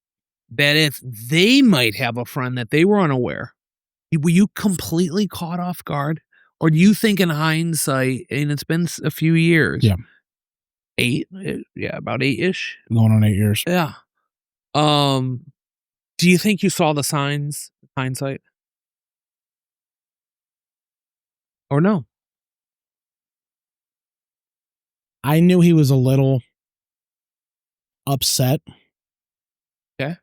that if they might have a friend that they were unaware, were you completely caught off guard? Or do you think in hindsight, and it's been a few years? Yeah. 8? Yeah, about 8-ish. Going on 8 years. Yeah. Do you think you saw the signs in hindsight? Or no? I knew he was a little upset. Okay.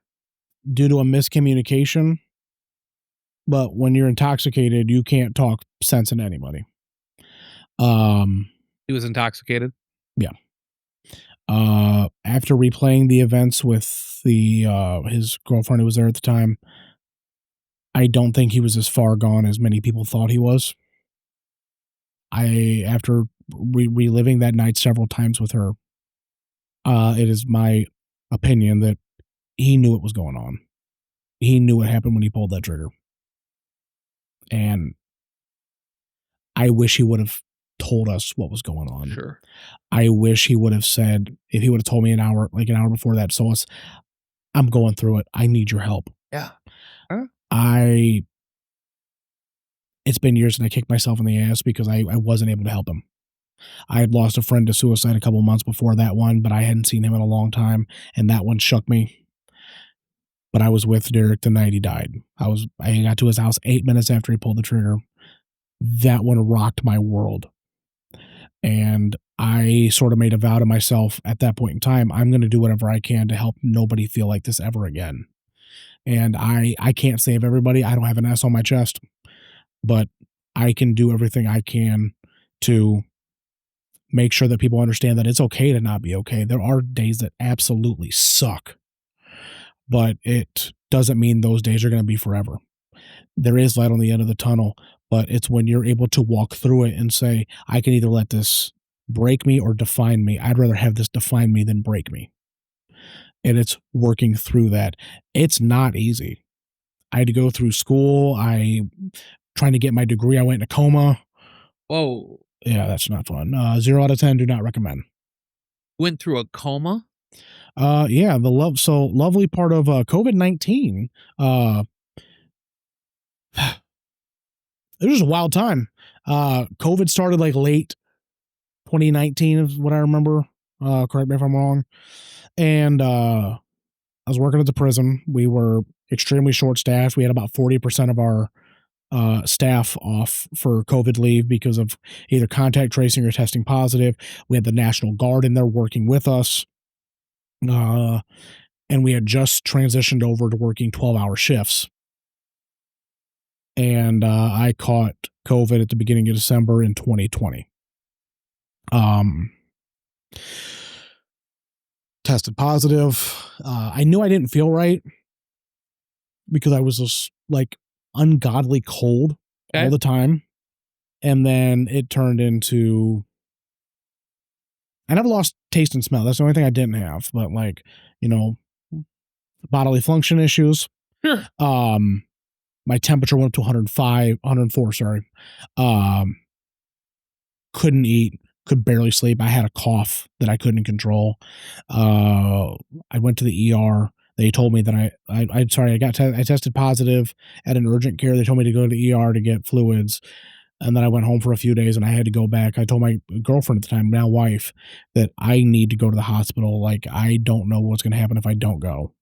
Due to a miscommunication. But when you're intoxicated, you can't talk sense into anybody. He was intoxicated? Yeah. After replaying the events with his girlfriend who was there at the time, I don't think he was as far gone as many people thought he was. After reliving that night several times with her, it is my opinion that he knew what was going on. He knew what happened when he pulled that trigger. And I wish he would have told us what was going on. Sure. I wish he would have said, if he would have told me an hour before that, Solis, I'm going through it. I need your help. Yeah. It's been years and I kicked myself in the ass because I wasn't able to help him. I had lost a friend to suicide a couple months before that one, but I hadn't seen him in a long time, and that one shook me. But I was with Derek the night he died. I got to his house 8 minutes after he pulled the trigger. That one rocked my world. And I sort of made a vow to myself at that point in time, I'm going to do whatever I can to help nobody feel like this ever again. And I can't save everybody. I don't have an S on my chest, but I can do everything I can to make sure that people understand that it's okay to not be okay. There are days that absolutely suck, but it doesn't mean those days are going to be forever. There is light on the end of the tunnel, but it's when you're able to walk through it and say, I can either let this break me or define me. I'd rather have this define me than break me. And it's working through that. It's not easy. I had to go through school. Trying to get my degree. I went into coma. Whoa. Yeah, that's not fun. 0 out of 10, do not recommend. Went through a coma? Yeah, lovely part of COVID-19. It was a wild time. COVID started like late 2019 is what I remember. Correct me if I'm wrong. And I was working at the prison. We were extremely short staffed. We had about 40% of our staff off for COVID leave because of either contact tracing or testing positive. We had the National Guard in there working with us. And we had just transitioned over to working 12-hour shifts. And I caught COVID at the beginning of December in 2020. Tested positive. I knew I didn't feel right because I was just like ungodly cold all the time. And then it turned into, I never lost taste and smell. That's the only thing I didn't have, but like, bodily function issues. Sure. My temperature went up to 104, sorry. Couldn't eat, could barely sleep. I had a cough that I couldn't control. I went to the ER. They told me that I tested positive at an urgent care. They told me to go to the ER to get fluids. And then I went home for a few days and I had to go back. I told my girlfriend at the time, now wife, that I need to go to the hospital. Like, I don't know what's going to happen if I don't go.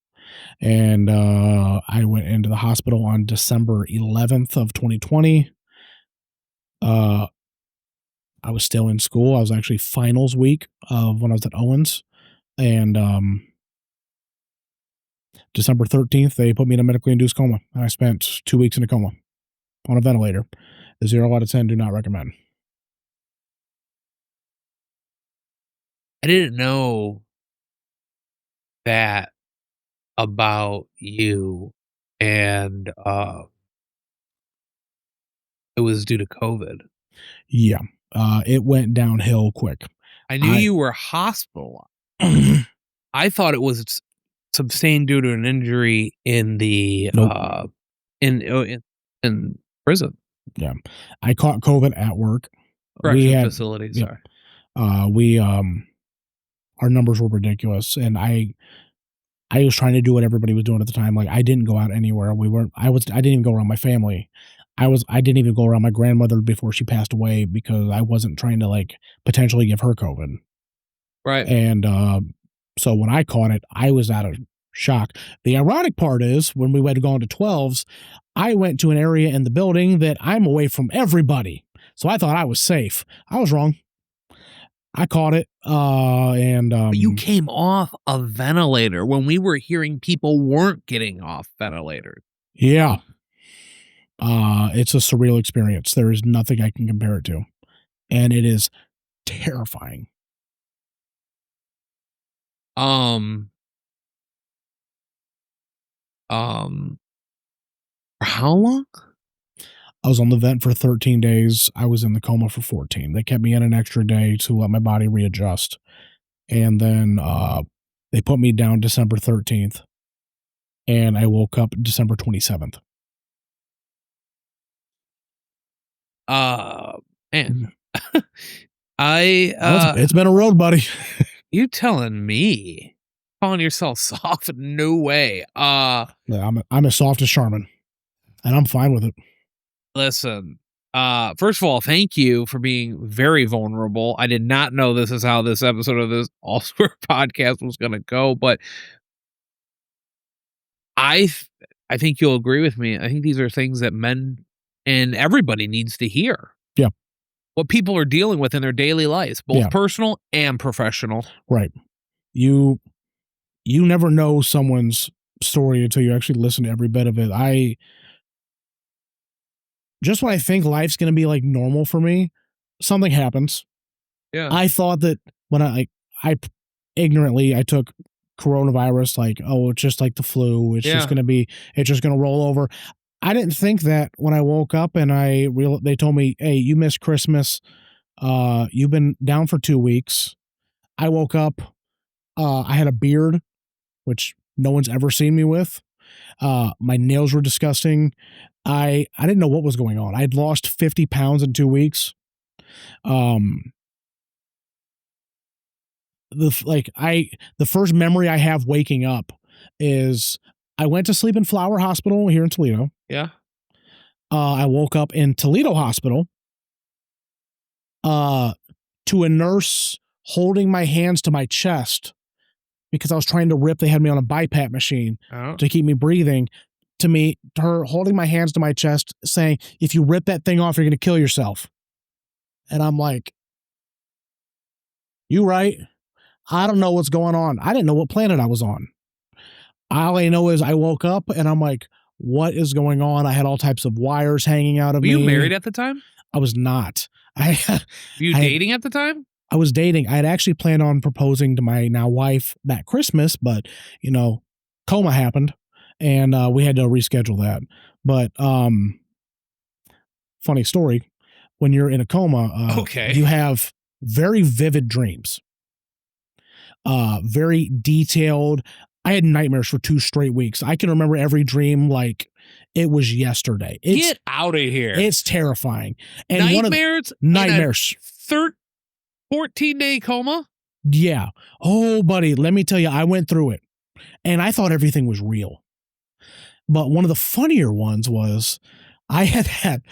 And I went into the hospital on December 11th of 2020. I was still in school. I was actually finals week of when I was at Owens. And December 13th, they put me in a medically induced coma. And I spent 2 weeks in a coma on a ventilator. The 0 out of 10 do not recommend. I didn't know that about you, and it was due to COVID. Yeah. It went downhill quick. I knew you were hospitalized. I thought it was sustained due to an injury in the in prison. Yeah. I caught COVID at work. Correction facility, sorry. Our numbers were ridiculous, and I I was trying to do what everybody was doing at the time. Like, I didn't go out anywhere. I didn't even go around my family. I didn't even go around my grandmother before she passed away because I wasn't trying to like potentially give her COVID. Right. And so when I caught it, I was out of shock. The ironic part is when we went to go into 12s, I went to an area in the building that I'm away from everybody. So I thought I was safe. I was wrong. I caught it. But you came off a ventilator when we were hearing people weren't getting off ventilators. Yeah. It's a surreal experience. There is nothing I can compare it to. And it is terrifying. How long? I was on the vent for 13 days. I was in the coma for 14. They kept me in an extra day to let my body readjust. And then they put me down December 13th. And I woke up December 27th. Man. It's been a road, buddy. You telling me? Calling yourself soft? No way. Yeah, I'm as soft as Charmin. And I'm fine with it. Listen, first of all, thank you for being very vulnerable. I did not know this is how this episode of this All Square podcast was going to go, but I think you'll agree with me. I think these are things that men and everybody needs to hear. Yeah. What people are dealing with in their daily lives, both personal and professional. Right. You never know someone's story until you actually listen to every bit of it. Just when I think life's going to be like normal for me, something happens. Yeah. I thought that when I ignorantly, I took coronavirus, like, oh, it's just like the flu. It's just going to roll over. I didn't think that when I woke up and they told me, hey, you missed Christmas. You've been down for 2 weeks. I woke up. I had a beard, which no one's ever seen me with. My nails were disgusting. I didn't know what was going on. I'd lost 50 pounds in 2 weeks. The first memory I have waking up is I went to sleep in Flower Hospital here in Toledo. Yeah. I woke up in Toledo Hospital to a nurse holding my hands to my chest because I was trying to rip. They had me on a BiPAP machine to keep me breathing. To her holding my hands to my chest saying, if you rip that thing off, you're going to kill yourself. And I'm like, you right. I don't know what's going on. I didn't know what planet I was on. All I know is I woke up and I'm like, what is going on? I had all types of wires hanging out of me. Were you married at the time? I was not. Were you dating at the time? I was dating. I had actually planned on proposing to my now wife that Christmas, but, coma happened. And we had to reschedule that. But funny story, when you're in a coma, you have very vivid dreams, very detailed. I had nightmares for 2 straight weeks. I can remember every dream like it was yesterday. Get out of here. It's terrifying. And nightmares? Nightmares. 14-day coma? Yeah. Oh, buddy, let me tell you, I went through it. And I thought everything was real. But one of the funnier ones was I had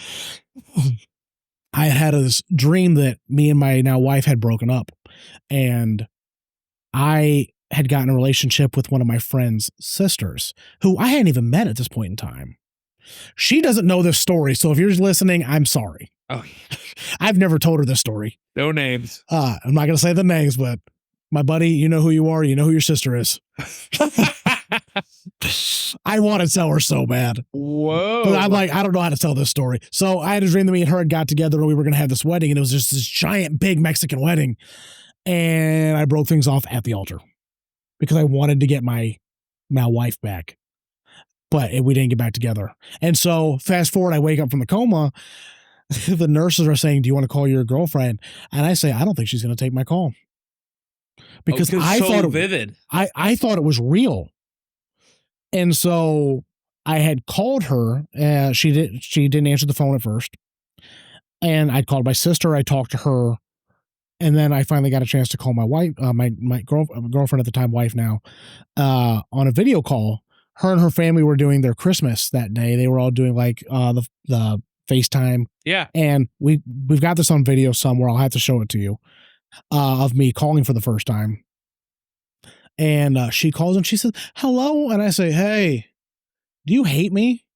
this dream that me and my now wife had broken up. And I had gotten a relationship with one of my friend's sisters, who I hadn't even met at this point in time. She doesn't know this story. So if you're listening, I'm sorry. Oh, I've never told her this story. No names. I'm not going to say the names, but my buddy, you know who you are. You know who your sister is. I want to tell her so bad. Whoa. But I'm like, I don't know how to tell this story. So I had a dream that me and her had got together and we were going to have this wedding. And it was just this giant, big Mexican wedding. And I broke things off at the altar because I wanted to get my now wife back. But we didn't get back together. And so fast forward, I wake up from the coma. The nurses are saying, do you want to call your girlfriend? And I say, I don't think she's going to take my call. Because I thought vivid. I thought it was real. And so I had called her. She didn't answer the phone at first. And I called my sister. I talked to her. And then I finally got a chance to call my wife, my girlfriend at the time, wife now, on a video call. Her and her family were doing their Christmas that day. They were all doing like the FaceTime. Yeah. And we've got this on video somewhere. I'll have to show it to you, of me calling for the first time. And she calls and she says, hello. And I say, hey, do you hate me?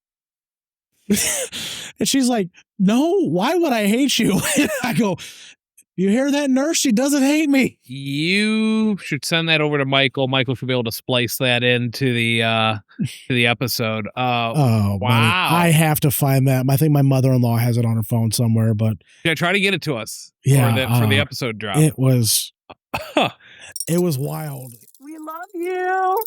And she's like, no, why would I hate you? And I go, you hear that, nurse? She doesn't hate me. You should send that over to Michael. Michael should be able to splice that into the episode. Oh, wow. Buddy, I have to find that. I think my mother-in-law has it on her phone somewhere, but yeah, try to get it to us. Yeah, for the episode drop. It was wild. We love you.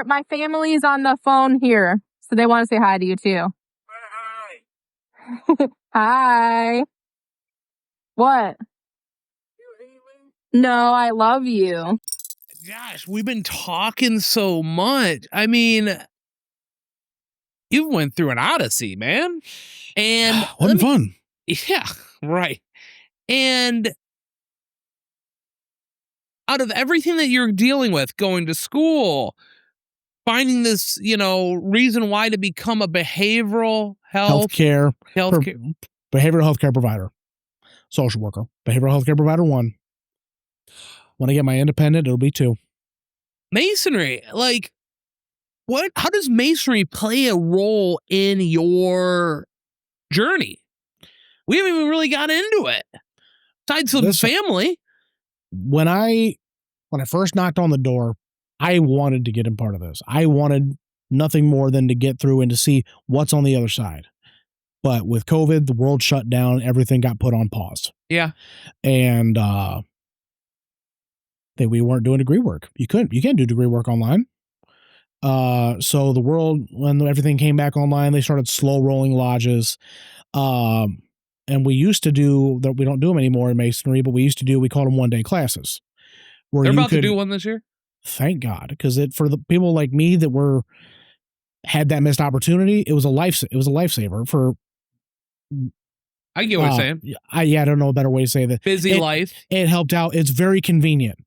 My family's on the phone here, so they want to say hi to you too. Hi. Hi. What? You hate me? No, I love you. Gosh, we've been talking so much. I mean, you went through an odyssey, man. And wasn't fun. Yeah, right. And out of everything that you're dealing with, going to school, finding this, reason why to become a behavioral Behavioral healthcare provider, social worker, behavioral healthcare provider 1. When I get my independent, it'll be 2. Masonry, like, how does Masonry play a role in your journey? We haven't even really got into it. Besides some family. When I first knocked on the door, I wanted to get in part of this. I wanted nothing more than to get through and to see what's on the other side. But with COVID, the world shut down, everything got put on pause. Yeah. And we weren't doing degree work. You can't do degree work online. So the world, when everything came back online, they started slow rolling lodges. And we used to do that. We don't do them anymore in Masonry, but we called them 1-day classes. They're about to do one this year. Thank God. Because for the people like me that had that missed opportunity, it was a lifesaver for. I get what you're saying. I don't know a better way to say that. Busy life. It helped out. It's very convenient.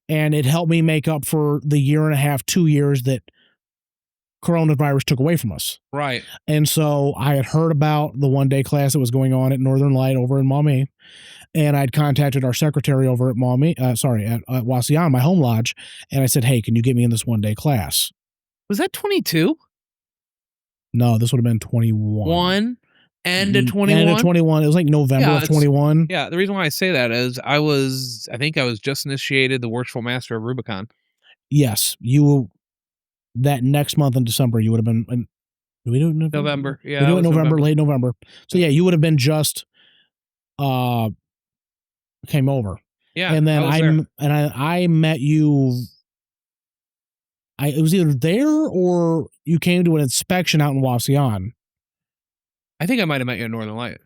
And it helped me make up for the 1.5, 2 years that coronavirus took away from us. Right. And so I had heard about the 1-day class that was going on at Northern Light over in Maumee. And I'd contacted our secretary over at at Wauseon, my home lodge. And I said, hey, can you get me in this 1-day class? Was that 22? No, this would have been 21. End of 21? End of 21. It was like November of 21. Yeah, the reason why I say that is I think I was just initiated the Worshipful Master of Rubicon. Yes, that next month in December, you would have been. Do we do it in November? Yeah. We do it in November, late November. So yeah, you would have been just came over. Yeah. And then I met you. It was either there or you came to an inspection out in Wauseon. I think I might have met you in Northern Light.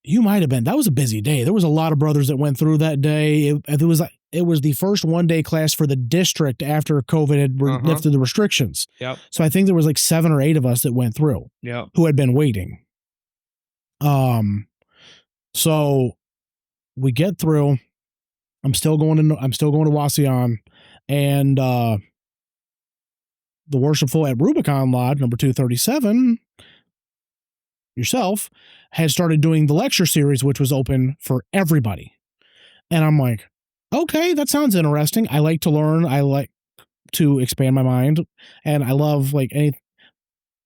You might have been. That was a busy day. There was a lot of brothers that went through that day. It was the first 1-day class for the district after COVID had lifted the restrictions. Yep. So I think there was like 7 or 8 of us that went through. Yeah. Who had been waiting. So we get through. I'm still going to Wauseon, and the Worshipful at Rubicon Lodge number 237. Yourself had started doing the lecture series, which was open for everybody. And I'm like, okay, that sounds interesting. I like to learn. I like to expand my mind. And I love like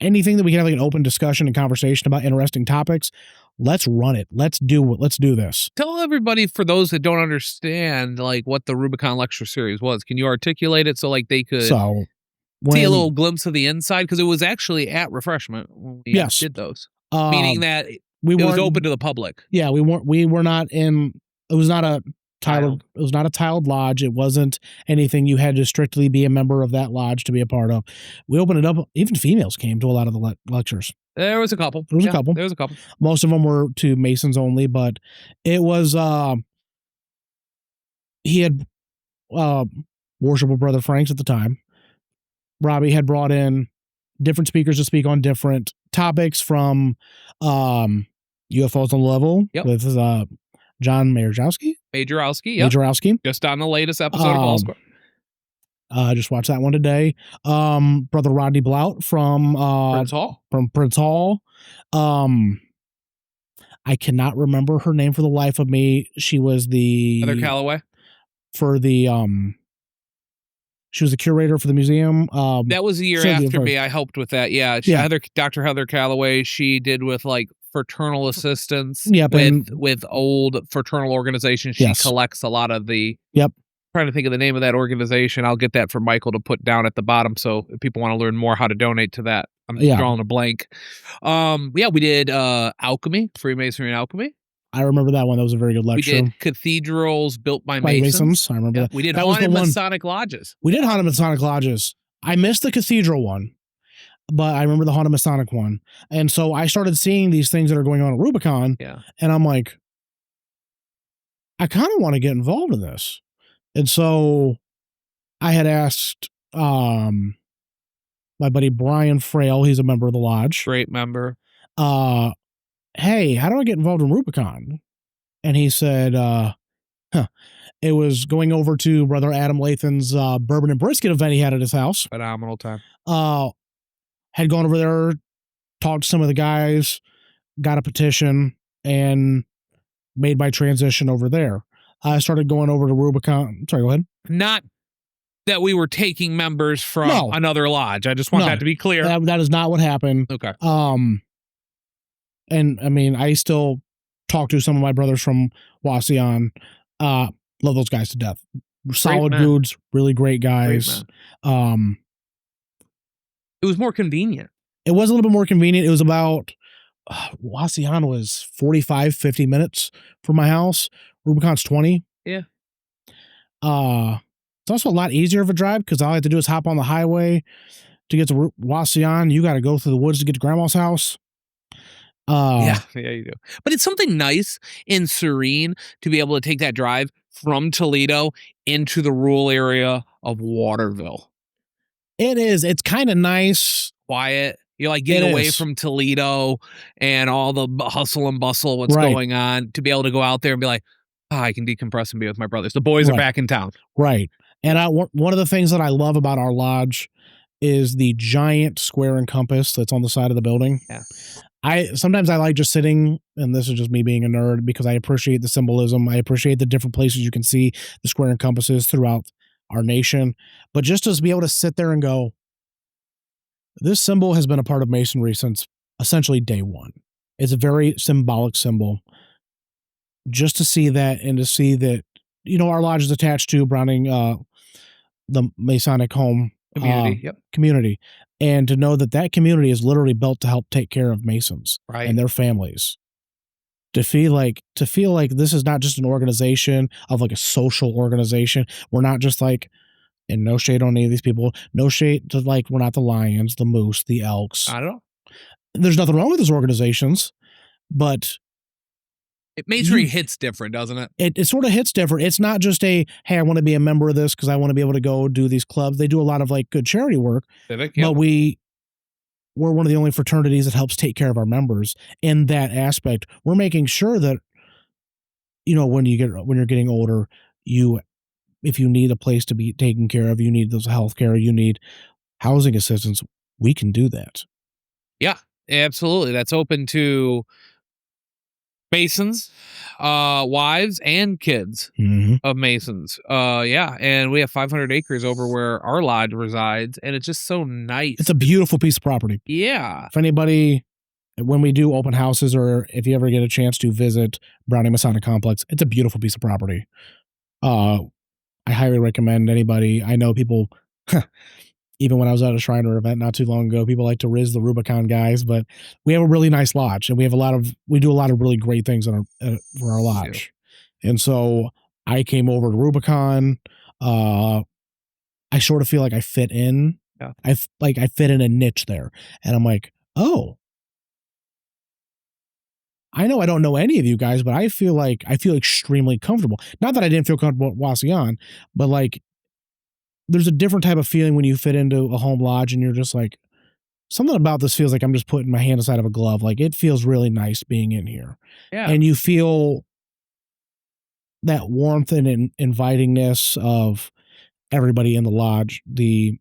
anything that we can have like an open discussion and conversation about interesting topics. Let's run it. Let's do this. Tell everybody, for those that don't understand, like what the Rubicon lecture series was. Can you articulate it so like they could see a little glimpse of the inside? Because it was actually at Refreshment when we did those. Meaning that it was open to the public. Yeah, we were not in. It was not a tiled. It was not a tiled lodge. It wasn't anything you had to strictly be a member of that lodge to be a part of. We opened it up. Even females came to a lot of the lectures. There was a couple. There was a couple. Most of them were to Masons only, but it was. He had Worshipful Brother Franks at the time. Robbie had brought in different speakers to speak on different topics, from UFOs on the level with John Majorowski. Yep. Majorowski. Just on the latest episode of All Square. I just watched that one today. Brother Rodney Blout from Prince Hall. I cannot remember her name for the life of me. She was the Heather Calloway for the she was the curator for the museum. That was the year after me. I helped with that. Yeah. Dr. Heather Calloway, she did with like fraternal assistants with old fraternal organizations. She collects a lot of the trying to think of the name of that organization. I'll get that for Michael to put down at the bottom. So if people want to learn more how to donate to that, I'm drawing a blank. We did Alchemy, Freemasonry and Alchemy. I remember that one. That was a very good lecture. We did Cathedrals Built by Masons. I remember that. We did Haunted Masonic Lodges. We did Haunted Masonic Lodges. I missed the Cathedral one, but I remember the Haunted Masonic one. And so I started seeing these things that are going on at Rubicon. Yeah. And I'm like, I kind of want to get involved in this. And so I had asked my buddy Brian Frail, he's a member of the lodge. Great member. Hey, how do I get involved in Rubicon? And he said, it was going over to Brother Adam Lathan's bourbon and brisket event he had at his house. Phenomenal time. Had gone over there, talked to some of the guys, got a petition, and made my transition over there. I started going over to Rubicon. Sorry, go ahead. Not that we were taking members from another lodge. I just want that to be clear. That is not what happened. Okay. And I mean, I still talk to some of my brothers from Wasion. Love those guys to death. Solid dudes, really great guys. It was more convenient. It was a little bit more convenient. It was about Wasion was 45, 50 minutes from my house. Rubicon's 20. Yeah. It's also a lot easier of a drive because all I have to do is hop on the highway to get to Wasion. You got to go through the woods to get to Grandma's house. Yeah, you do. But it's something nice and serene to be able to take that drive from Toledo into the rural area of Waterville. It is. It's kind of nice. Quiet. You're like getting away from Toledo and all the hustle and bustle, what's going on, to be able to go out there and be like, I can decompress and be with my brothers. The boys are back in town. Right. And one of the things that I love about our lodge is the giant square and compass that's on the side of the building. Yeah. Sometimes I like just sitting, and this is just me being a nerd, because I appreciate the symbolism. I appreciate the different places you can see the square and compasses throughout our nation. But just to be able to sit there and go, this symbol has been a part of Masonry since essentially day one. It's a very symbolic symbol. Just to see that, and to see that, our lodge is attached to Browning, the Masonic home community. And to know that community is literally built to help take care of Masons and their families. To feel like this is not just an organization of like a social organization. We're not just like, and no shade on any of these people, no shade to like, we're not the Lions, the Moose, the Elks. I don't know. There's nothing wrong with those organizations, but Masonry hits different, doesn't it? It sort of hits different. It's not just hey, I want to be a member of this because I want to be able to go do these clubs. They do a lot of like good charity work, but we're one of the only fraternities that helps take care of our members in that aspect. We're making sure that, when you're getting older, if you need a place to be taken care of, you need those health care, you need housing assistance, we can do that. Yeah, absolutely. That's open to Masons, wives, and kids of Masons. And we have 500 acres over where our lodge resides, and it's just so nice. It's a beautiful piece of property. Yeah. If anybody, when we do open houses, or if you ever get a chance to visit Browning Masonic Complex, it's a beautiful piece of property. I highly recommend anybody. I know people, even when I was at a Shriner event not too long ago, people like to riz the Rubicon guys, but we have a really nice lodge, and we do a lot of really great things for our lodge. Yeah. And so I came over to Rubicon. I sort of feel like I fit in. Yeah. I fit in a niche there, and I'm like, oh, I know I don't know any of you guys, but I feel extremely comfortable. Not that I didn't feel comfortable at Wasion, but like, there's a different type of feeling when you fit into a home lodge and you're just like, something about this feels like I'm just putting my hand inside of a glove. Like, it feels really nice being in here. Yeah. And you feel that warmth and invitingness of everybody in the lodge, the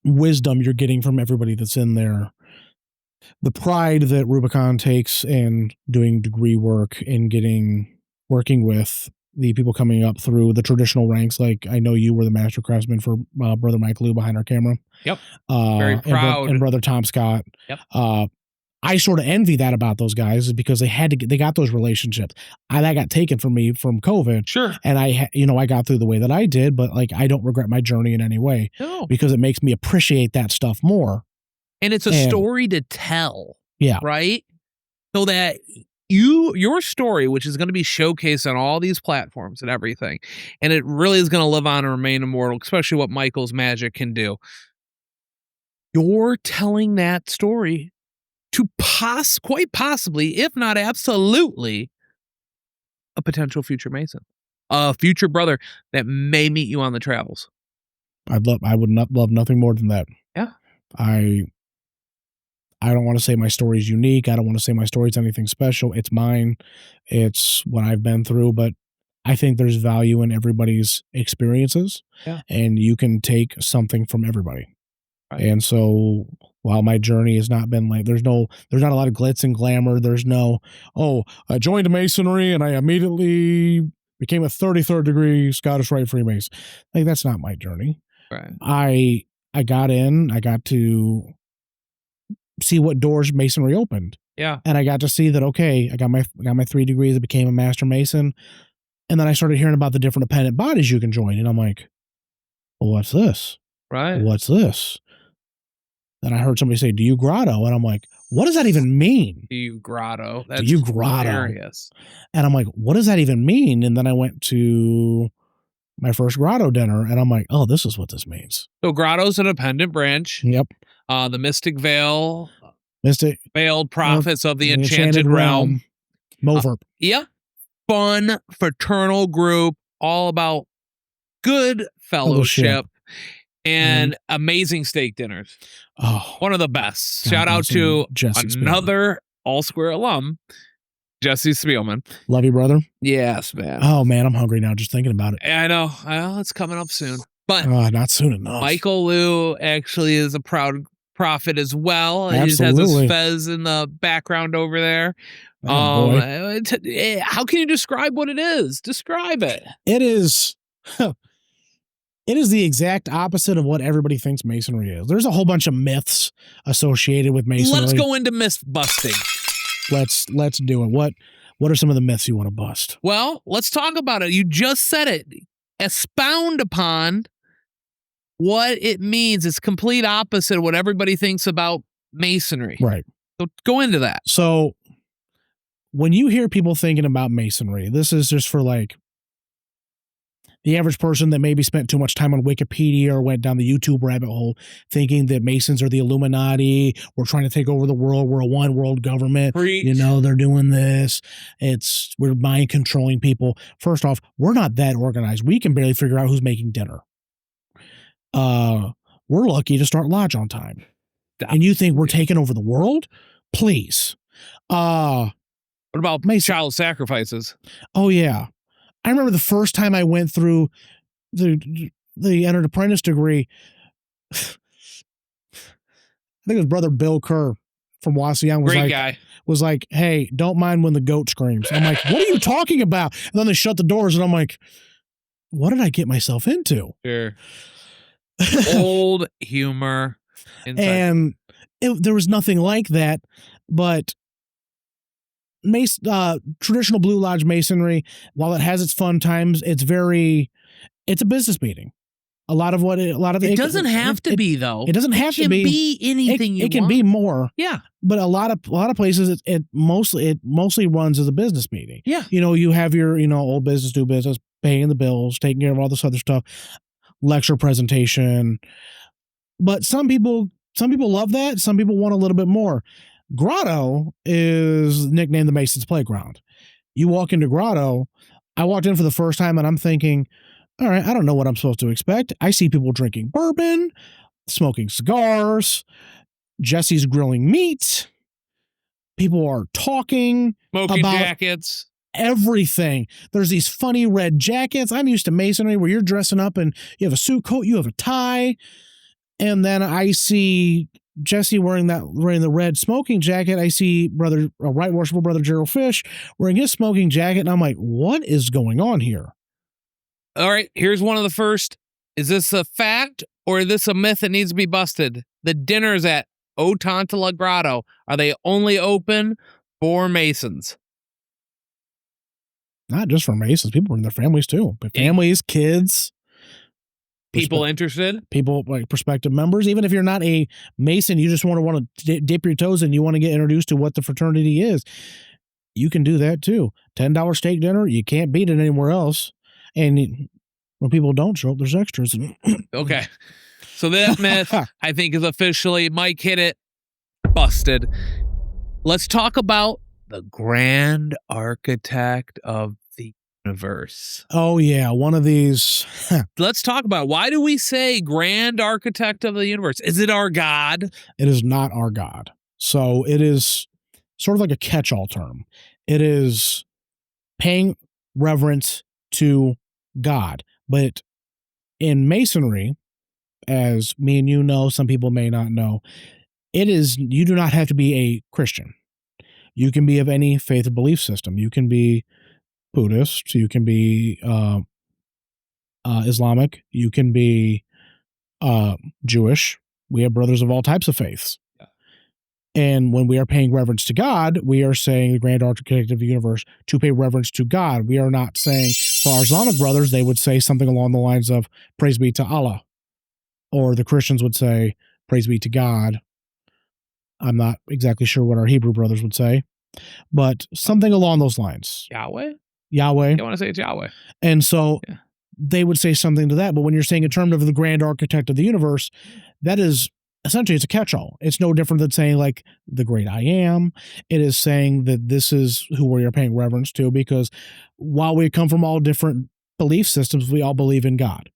wisdom you're getting from everybody that's in there, the pride that Rubicon takes in doing degree work and working with the people coming up through the traditional ranks. Like I know you were the master craftsman for Brother Mike Lou behind our camera. Yep. Very proud. And Brother Tom Scott. Yep. I sort of envy that about those guys because they got those relationships. That got taken from me from COVID. Sure. And I got through the way that I did, but like, I don't regret my journey in any way because it makes me appreciate that stuff more. And it's a story to tell. Yeah. Right. So that your story, which is going to be showcased on all these platforms and everything, and it really is going to live on and remain immortal, especially what Michael's magic can do. You're telling that story to quite possibly, if not absolutely, a potential future Mason, a future brother that may meet you on the travels. I would not love nothing more than that. Yeah. I don't want to say my story is unique. I don't want to say my story is anything special. It's mine. It's what I've been through, but I think there's value in everybody's experiences, and you can take something from everybody. Right. And so while my journey has not been like, there's not a lot of glitz and glamour. There's no, I joined Masonry and I immediately became a 33rd degree Scottish Rite Freemason. Like, that's not my journey. Right. I got in, I got to see what doors Masonry opened. Yeah. And I got to see that, okay, I got my 3 degrees, I became a Master Mason. And then I started hearing about the different appendant bodies you can join. And I'm like, well, what's this? Right. What's this? Then I heard somebody say, do you grotto? And I'm like, what does that even mean? Do you grotto? That's do you grotto? Hilarious. And I'm like, what does that even mean? And then I went to my first grotto dinner and I'm like, oh, this is what this means. So grotto's an appendant branch. Yep. The Mystic Veiled Prophets of the Enchanted Realm. Moverp. Yeah. Fun, fraternal group, all about good fellowship. And amazing steak dinners. Oh, one of the best. Shout out to another All Square alum, Jesse Spielman. Love you, brother. Yes, man. Oh, man, I'm hungry now just thinking about it. I know. Well, it's coming up soon. But not soon enough. Michael Liu actually is a proud prophet as well. Absolutely. He has his fez in the background over there. Oh, how can you describe what it is? Describe it. It is... It is the exact opposite of what everybody thinks Masonry is. There's a whole bunch of myths associated with Masonry. Let's go into myth busting. Let's do it. What are some of the myths you want to bust? Well, let's talk about it. You just said it. Expound upon what it means. It's complete opposite of what everybody thinks about Masonry. Right. So go into that. So when you hear people thinking about Masonry, this is just for like the average person that maybe spent too much time on Wikipedia or went down the YouTube rabbit hole thinking that Masons are the Illuminati. We're trying to take over the world. We're a one world government. Preach. You know, they're doing this. We're mind controlling people. First off, we're not that organized. We can barely figure out who's making dinner. We're lucky to start lodge on time. And you think we're taking over the world? Please. What about child sacrifices? Oh, yeah. I remember the first time I went through the entered apprentice degree. I think it was Brother Bill Kerr from Waseyoung was like, hey, don't mind when the goat screams. I'm like, what are you talking about? And then they shut the doors and I'm like, what did I get myself into? Sure. Old humor. Inside. And there was nothing like that, but traditional Blue Lodge Masonry, while it has its fun times, it's a business meeting. It doesn't have to be though. It doesn't have to be anything. It can be more. Yeah. But a lot of places it mostly runs as a business meeting. Yeah. You know, you have your, old business, new business, paying the bills, taking care of all this other stuff, lecture presentation. But some people love that. Some people want a little bit more. Grotto is nicknamed the Mason's Playground. You walk into Grotto, I walked in for the first time and I'm thinking, all right, I don't know what I'm supposed to expect. I see people drinking bourbon, smoking cigars, Jesse's grilling meat. People are talking smoking about jackets. everything. There's these funny red jackets. I'm used to Masonry where you're dressing up and you have a suit coat, you have a tie. And then I see Jesse wearing the red smoking jacket. I see Right Worshipful Brother Gerald Fish wearing his smoking jacket. And I'm like, what is going on here? All right, here's one of the first. Is this a fact or is this a myth that needs to be busted? The dinners at Otantala Grotto, are they only open for Masons? Not just for Masons. People bring their families too. But families, kids. People interested? People like prospective members. Even if you're not a Mason, you just want to dip your toes in, you want to get introduced to what the fraternity is. You can do that too. $10 steak dinner. You can't beat it anywhere else. And when people don't show up, there's extras. Okay. So that myth, I think, is officially, Mike hit it, busted. Let's talk about the grand architect of the universe. Oh, yeah. One of these. Let's talk about, why do we say grand architect of the universe? Is it our God? It is not our God. So it is sort of like a catch-all term. It is paying reverence to God. But in Masonry, as me and you know, some people may not know, you do not have to be a Christian. You can be of any faith or belief system. You can be Buddhist. You can be Islamic. You can be Jewish. We have brothers of all types of faiths. Yeah. And when we are paying reverence to God, we are saying the grand architect of the universe to pay reverence to God. We are not saying, for our Islamic brothers, they would say something along the lines of praise be to Allah. Or the Christians would say, praise be to God. I'm not exactly sure what our Hebrew brothers would say, but something along those lines. Yahweh? You want to say it's Yahweh. And so they would say something to that. But when you're saying in terms of the grand architect of the universe, that is essentially, it's a catch-all. It's no different than saying like the great I am. It is saying that this is who we are paying reverence to, because while we come from all different belief systems, we all believe in God.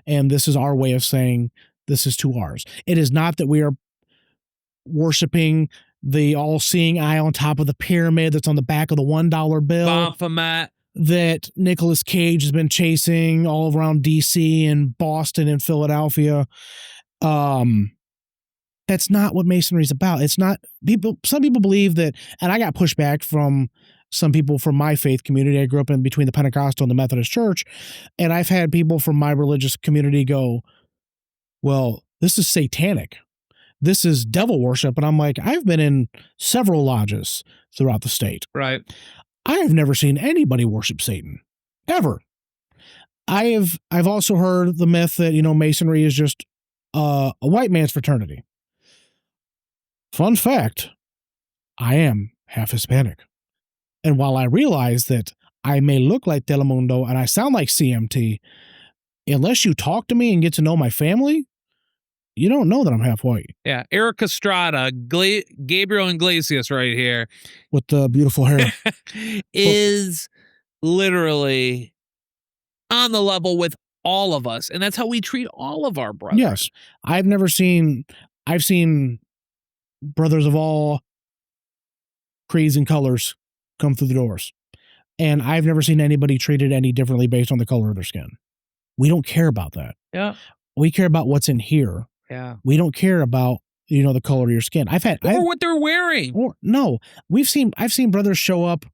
And this is our way of saying this is to ours. It is not that we are worshiping the all-seeing eye on top of the pyramid that's on the back of the $1 bill Baphomet. that Nicolas Cage has been chasing all around DC and Boston and Philadelphia. That's not what Masonry is about. It's not some people believe that, and I got pushback from some people from my faith community. I grew up in between the Pentecostal and the Methodist Church, and I've had people from my religious community go, well, this is satanic. This is devil worship. And I'm like, I've been in several lodges throughout the state. Right. I have never seen anybody worship Satan, ever. I've also heard the myth that, Masonry is just a white man's fraternity. Fun fact, I am half Hispanic. And while I realize that I may look like Telemundo and I sound like CMT, unless you talk to me and get to know my family, you don't know that I'm half white. Yeah. Eric Estrada, Gabriel Iglesias right here. With the beautiful hair. is literally on the level with all of us. And that's how we treat all of our brothers. Yes. I've seen brothers of all creeds and colors come through the doors. And I've never seen anybody treated any differently based on the color of their skin. We don't care about that. Yeah. We care about what's in here. Yeah. We don't care about, the color of your skin. Or what they're wearing. I've seen brothers show up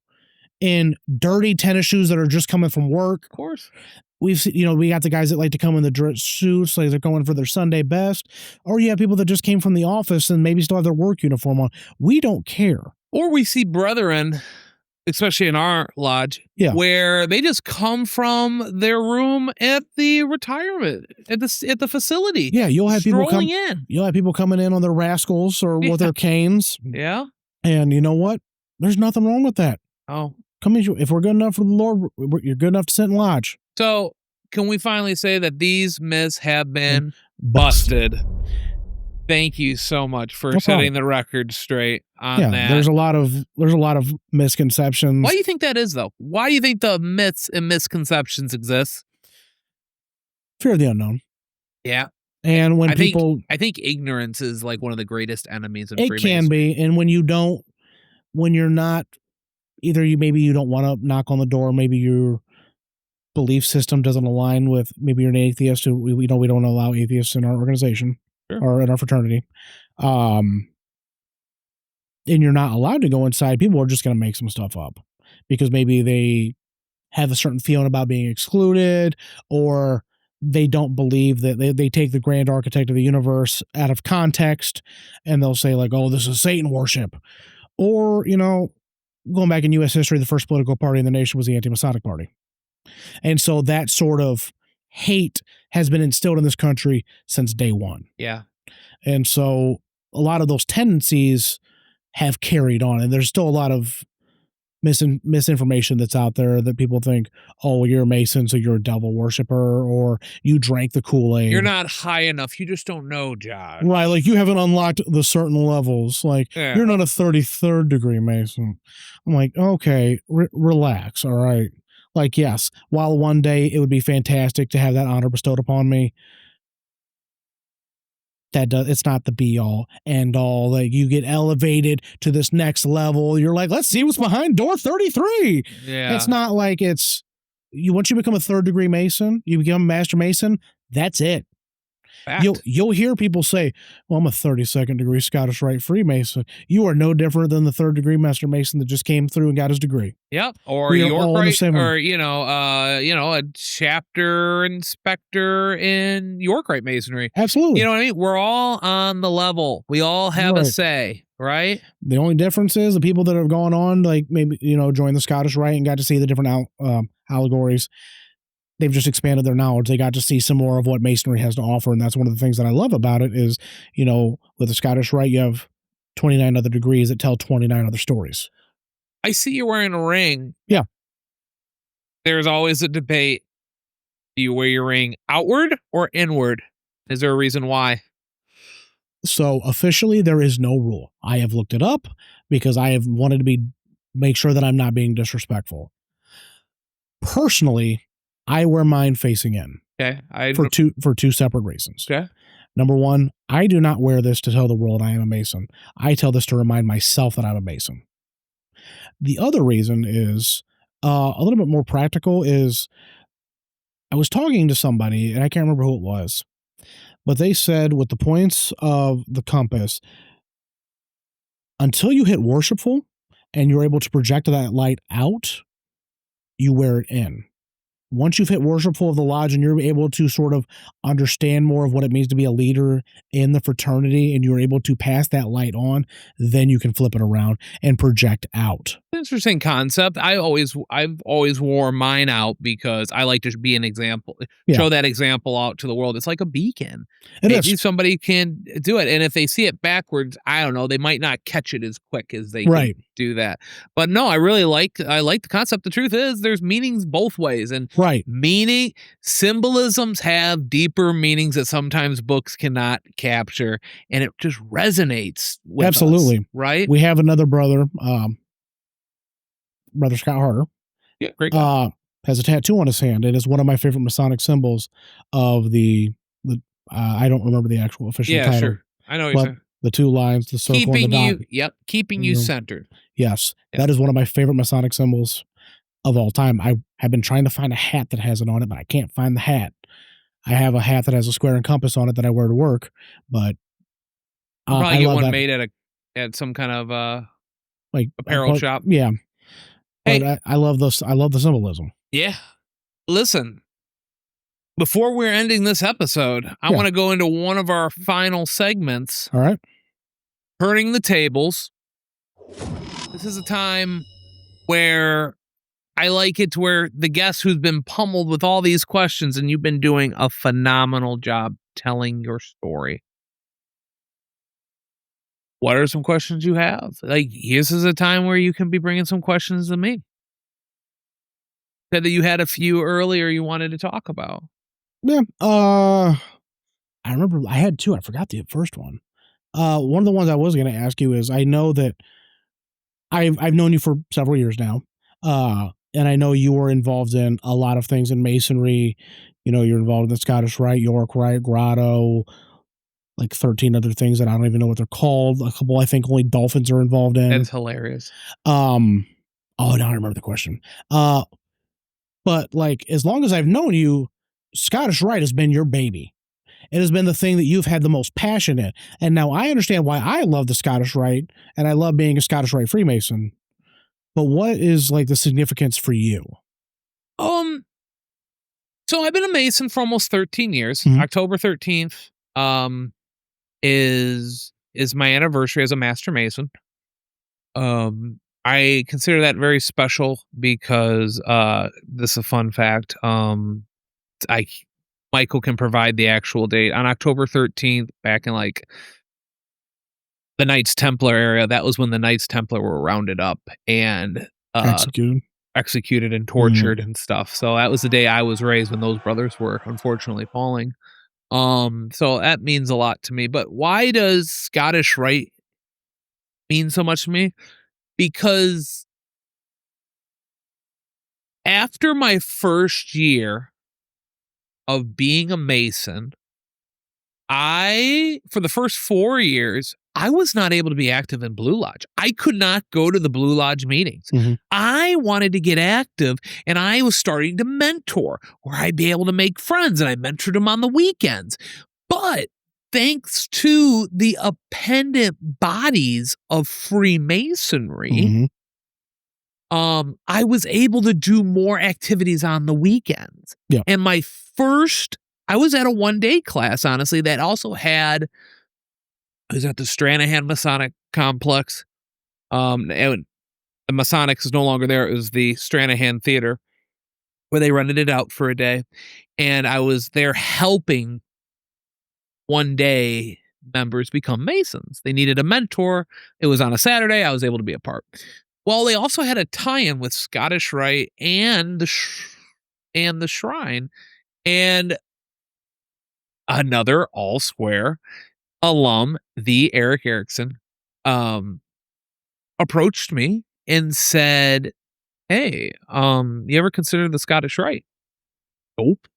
in dirty tennis shoes that are just coming from work. Of course. We've seen, we got the guys that like to come in the dress suits, like they're going for their Sunday best. Or you have people that just came from the office and maybe still have their work uniform on. We don't care. Or we see brethren, especially in our lodge, where they just come from their room at the retirement, at the facility. Yeah, you'll have people You'll have people coming in on their rascals or with their canes. Yeah. And you know what? There's nothing wrong with that. Oh. If we're good enough for the Lord, you're good enough to sit and lodge. So, can we finally say that these myths have been busted? Thank you so much for setting the record straight on that. There's a lot of misconceptions. Why do you think that is, though? Why do you think the myths and misconceptions exist? Fear of the unknown. Yeah. And when I think ignorance is like one of the greatest enemies of Freemasonry. It can be. And when you're not either maybe you don't want to knock on the door, maybe your belief system doesn't align with, maybe you're an atheist, and we don't allow atheists in our organization or in our fraternity. And you're not allowed to go inside. People are just going to make some stuff up because maybe they have a certain feeling about being excluded, or they don't believe that they take the grand architect of the universe out of context, and they'll say like, oh, this is Satan worship. Or, going back in U.S. history, the first political party in the nation was the anti-Masonic party. And so that sort of hate has been instilled in this country since day one. Yeah. And so a lot of those tendencies have carried on, and there's still a lot of misinformation that's out there that people think, oh, you're a Mason, so you're a devil worshiper, or you drank the Kool-Aid. You're not high enough. You just don't know, Josh. Right. Like you haven't unlocked the certain levels. Like you're not a 33rd degree Mason. I'm like, okay, relax. All right. Like, yes, while one day it would be fantastic to have that honor bestowed upon me, it's not the be all end all. Like you get elevated to this next level. You're like, let's see what's behind door 33. Yeah. It's not like once you become a 3rd degree Mason, you become a Master Mason, that's it. Fact. You'll hear people say, well, I'm a 32nd degree Scottish Rite Freemason. You are no different than the 3rd degree Master Mason that just came through and got his degree. Yep. Or We are York all in the Rite, same or a chapter inspector in York Rite Masonry. Absolutely. You know what I mean? We're all on the level. We all have a Right. say, right? The only difference is the people that have gone on, like maybe, joined the Scottish Rite and got to see the different allegories. They've just expanded their knowledge. They got to see some more of what Masonry has to offer. And that's one of the things that I love about it is, with the Scottish Rite, you have 29 other degrees that tell 29 other stories. I see you're wearing a ring. Yeah. There's always a debate. Do you wear your ring outward or inward? Is there a reason why? So officially, there is no rule. I have looked it up because I have wanted to make sure that I'm not being disrespectful. Personally, I wear mine facing in. Okay. For two separate reasons. Okay. Number one, I do not wear this to tell the world I am a Mason. I tell this to remind myself that I'm a Mason. The other reason is a little bit more practical. Is I was talking to somebody, and I can't remember who it was, but they said with the points of the compass, until you hit worshipful and you're able to project that light out, you wear it in. Once you've hit worshipful of the lodge and you're able to sort of understand more of what it means to be a leader in the fraternity, and you're able to pass that light on, then you can flip it around and project out. Interesting concept. I've always wore mine out because I like to be an example, show that example out to the world. It's like a beacon. Maybe somebody can do it, and if they see it backwards, I don't know, they might not catch it as quick as they can do that. But no, I really like the concept. The truth is, there's meanings both ways, and meaning symbolisms have deeper meanings that sometimes books cannot capture, and it just resonates with us, right? We have another brother, Brother Scott Harder. Yeah, great guy. Has a tattoo on his hand. It is one of my favorite Masonic symbols of the I don't remember the actual official title. Sure. I know what you're saying. The 2 lines, the circle, and the dot. Keeping you centered. Yes, that is one of my favorite Masonic symbols of all time. I have been trying to find a hat that has it on it, but I can't find the hat. I have a hat that has a square and compass on it that I wear to work, but probably get one made at some kind of apparel shop. Yeah. But I love this. I love the symbolism. Yeah. Listen, before we're ending this episode, I want to go into one of our final segments. All right. Turning the tables. This is a time where I like it to where the guest who's been pummeled with all these questions, and you've been doing a phenomenal job telling your story. What are some questions you have? Like, this is a time where you can be bringing some questions to me. Said that you had a few earlier you wanted to talk about. Yeah. I remember I had 2. I forgot the first one. One of the ones I was going to ask you is, I know that I've known you for several years now. And I know you were involved in a lot of things in Masonry. You're involved in the Scottish Rite, York Rite, Grotto, like 13 other things that I don't even know what they're called. A couple I think only dolphins are involved in. That's hilarious. Oh, now I remember the question. But like, as long as I've known you, Scottish Rite has been your baby. It has been the thing that you've had the most passion in. And now I understand why I love the Scottish Rite and I love being a Scottish Rite Freemason. But what is like the significance for you? So I've been a Mason for almost 13 years. Mhm. October 13th is my anniversary as a Master Mason. I consider that very special because this is a fun fact. Michael can provide the actual date. On October 13th, back in like the Knights Templar area, that was when the Knights Templar were rounded up and executed and tortured and stuff. So that was the day I was raised when those brothers were unfortunately falling. So that means a lot to me. But why does Scottish Rite mean so much to me? Because after my first year of being a Mason, for the first 4 years, I was not able to be active in Blue Lodge. I could not go to the Blue Lodge meetings. I wanted to get active, and I was starting to mentor where I'd be able to make friends, and I mentored them on the weekends. But thanks to the appendant bodies of Freemasonry, I was able to do more activities on the weekends. Yeah. And I was at a one-day class, honestly, that also I was at the Stranahan Masonic complex. And the Masonic is no longer there. It was the Stranahan Theater where they rented it out for a day. And I was there helping one-day members become Masons. They needed a mentor. It was on a Saturday. I was able to be a part. Well, they also had a tie-in with Scottish Rite and the Shrine, and another all-square alum, the Eric Erickson, approached me and said, "Hey, you ever consider the Scottish Rite?" Nope.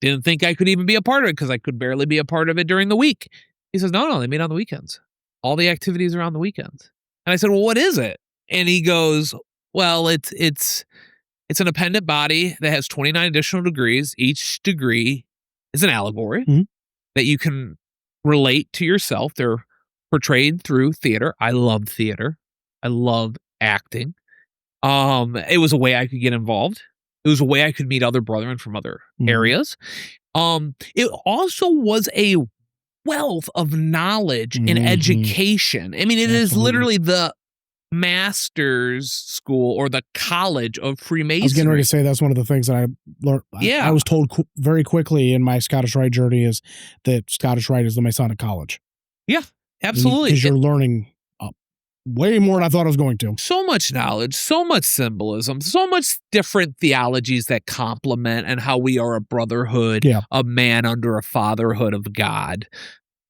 Didn't think I could even be a part of it because I could barely be a part of it during the week. He says, no, they meet on the weekends. All the activities are on the weekends. And I said, well, what is it? And he goes, well, it's an appendant body that has 29 additional degrees. Each degree is an allegory that you can relate to yourself. They're portrayed through theater. I love theater. I love acting. It was a way I could get involved. It was a way I could meet other brethren from other areas. It also was a wealth of knowledge and education. I mean, it is literally the master's school or the college of Freemasonry. I was getting ready to say that's one of the things that I learned. Yeah. I was told very quickly in my Scottish Rite journey is that Scottish Rite is the Masonic college. Yeah, absolutely. Because you're learning way more than I thought I was going to. So much knowledge, so much symbolism, so much different theologies that complement and how we are a brotherhood of man under a fatherhood of God.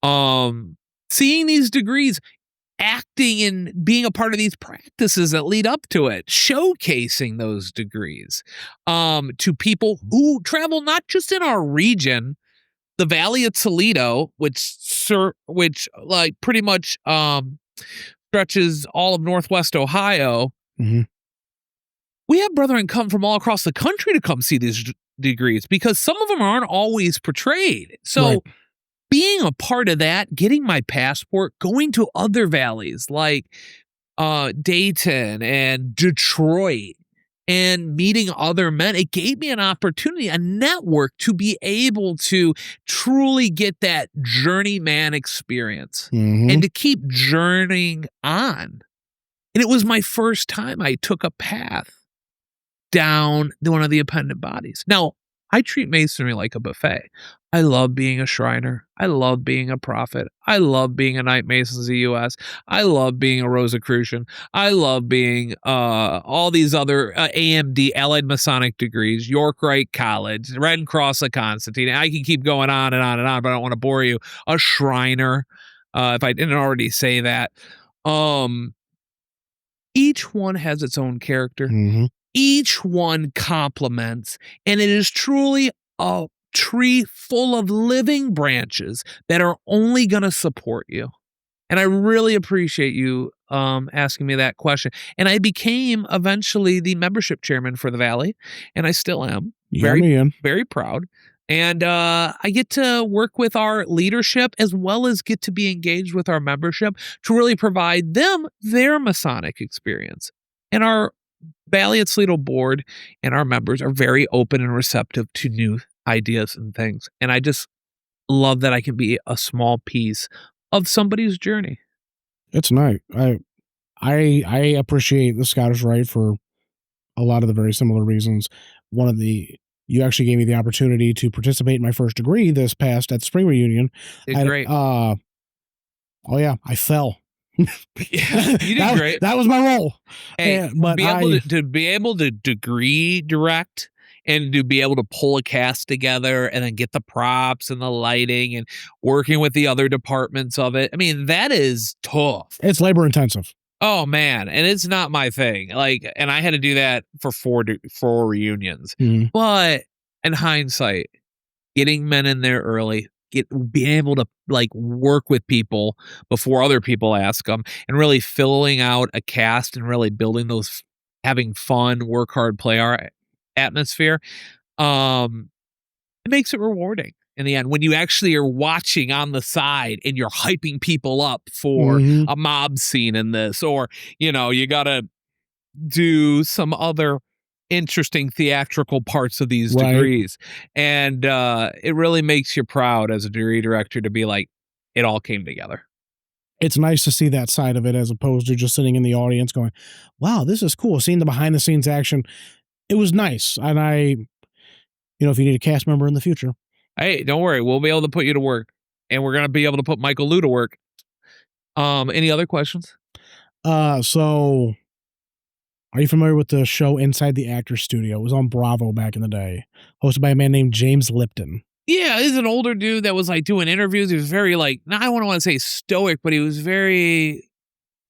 Seeing these degrees, acting and being a part of these practices that lead up to it, showcasing those degrees to people who travel not just in our region, the Valley of Toledo, which like pretty much stretches all of Northwest Ohio. We have brethren come from all across the country to come see these degrees because some of them aren't always portrayed. So being a part of that, getting my passport, going to other valleys like Dayton and Detroit and meeting other men, it gave me an opportunity, a network to be able to truly get that journeyman experience and to keep journeying on. And it was my first time I took a path down one of the appendant bodies. Now, I treat Masonry like a buffet. I love being a Shriner. I love being a prophet. I love being a Knight Masons of the U.S. I love being a Rosicrucian. I love being all these other AMD, Allied Masonic degrees, York Rite College, Red Cross of Constantine. I can keep going on and on and on, but I don't want to bore you. A Shriner, if I didn't already say that. Each one has its own character. Each one complements, and it is truly a tree full of living branches that are only going to support you. And I really appreciate you asking me that question. And I became eventually the membership chairman for the Valley, and I still am. Very proud. And I get to work with our leadership as well as get to be engaged with our membership to really provide them their Masonic experience. And our Valley at Toledo board and our members are very open and receptive to new ideas and things. And I just love that I can be a small piece of somebody's journey. It's nice. I appreciate the Scottish Rite for a lot of the very similar reasons. You actually gave me the opportunity to participate in my first degree this past at the spring reunion. Great. Oh yeah, I fell. Yeah, you did great. That was my role. Hey, but to be able to degree direct and to be able to pull a cast together and then get the props and the lighting and working with the other departments of it. I mean, that is tough. It's labor intensive. Oh man, and it's not my thing. And I had to do that for four reunions. Mm-hmm. But in hindsight, getting men in there early, being able to work with people before other people ask them, and really filling out a cast and really building those, having fun, work hard, play hard atmosphere. It makes it rewarding. In the end, when you actually are watching on the side and you're hyping people up for a mob scene in this, or, you got to do some other interesting theatrical parts of these degrees. And it really makes you proud as a degree director to be like, it all came together. It's nice to see that side of it as opposed to just sitting in the audience going, wow, this is cool. Seeing the behind the scenes action. It was nice. And if you need a cast member in the future, hey, don't worry. We'll be able to put you to work, and we're going to be able to put Michael Liu to work. Any other questions? So are you familiar with the show Inside the Actors Studio? It was on Bravo back in the day, hosted by a man named James Lipton. Yeah, he's an older dude that was doing interviews. He was very I don't want to say stoic, but he was very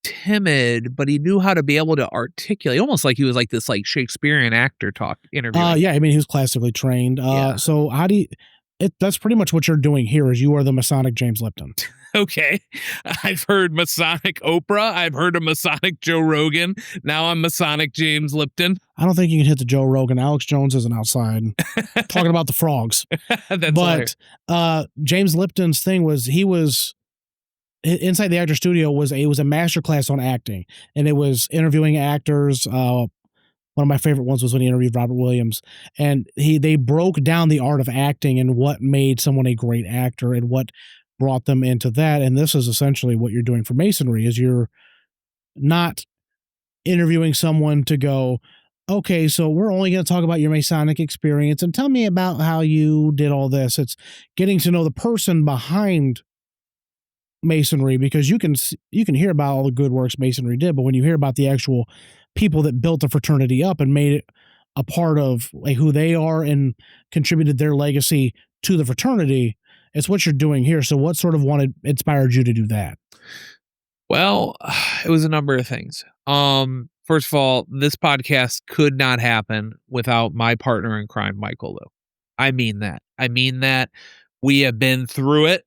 timid, but he knew how to be able to articulate, almost like he was this Shakespearean actor talk interview. Yeah, I mean, he was classically trained. So how do you... that's pretty much what you're doing here. Is you are the Masonic James Lipton. Okay. I've heard Masonic Oprah. I've heard of Masonic Joe Rogan. Now I'm Masonic James Lipton. I don't think you can hit the Joe Rogan. Alex Jones isn't outside talking about the frogs. But James Lipton's thing was Inside the Actor Studio was a masterclass on acting, and it was interviewing actors. One of my favorite ones was when he interviewed Robert Williams, and they broke down the art of acting and what made someone a great actor and what brought them into that. And this is essentially what you're doing for Masonry: is you're not interviewing someone to go, okay, so we're only going to talk about your Masonic experience and tell me about how you did all this. It's getting to know the person behind Masonry, because you can hear about all the good works Masonry did, but when you hear about the actual people that built the fraternity up and made it a part of who they are and contributed their legacy to the fraternity, it's what you're doing here. So what sort of inspired you to do that? Well, it was a number of things. First of all, this podcast could not happen without my partner in crime, Michael Liu. I mean that. We have been through it.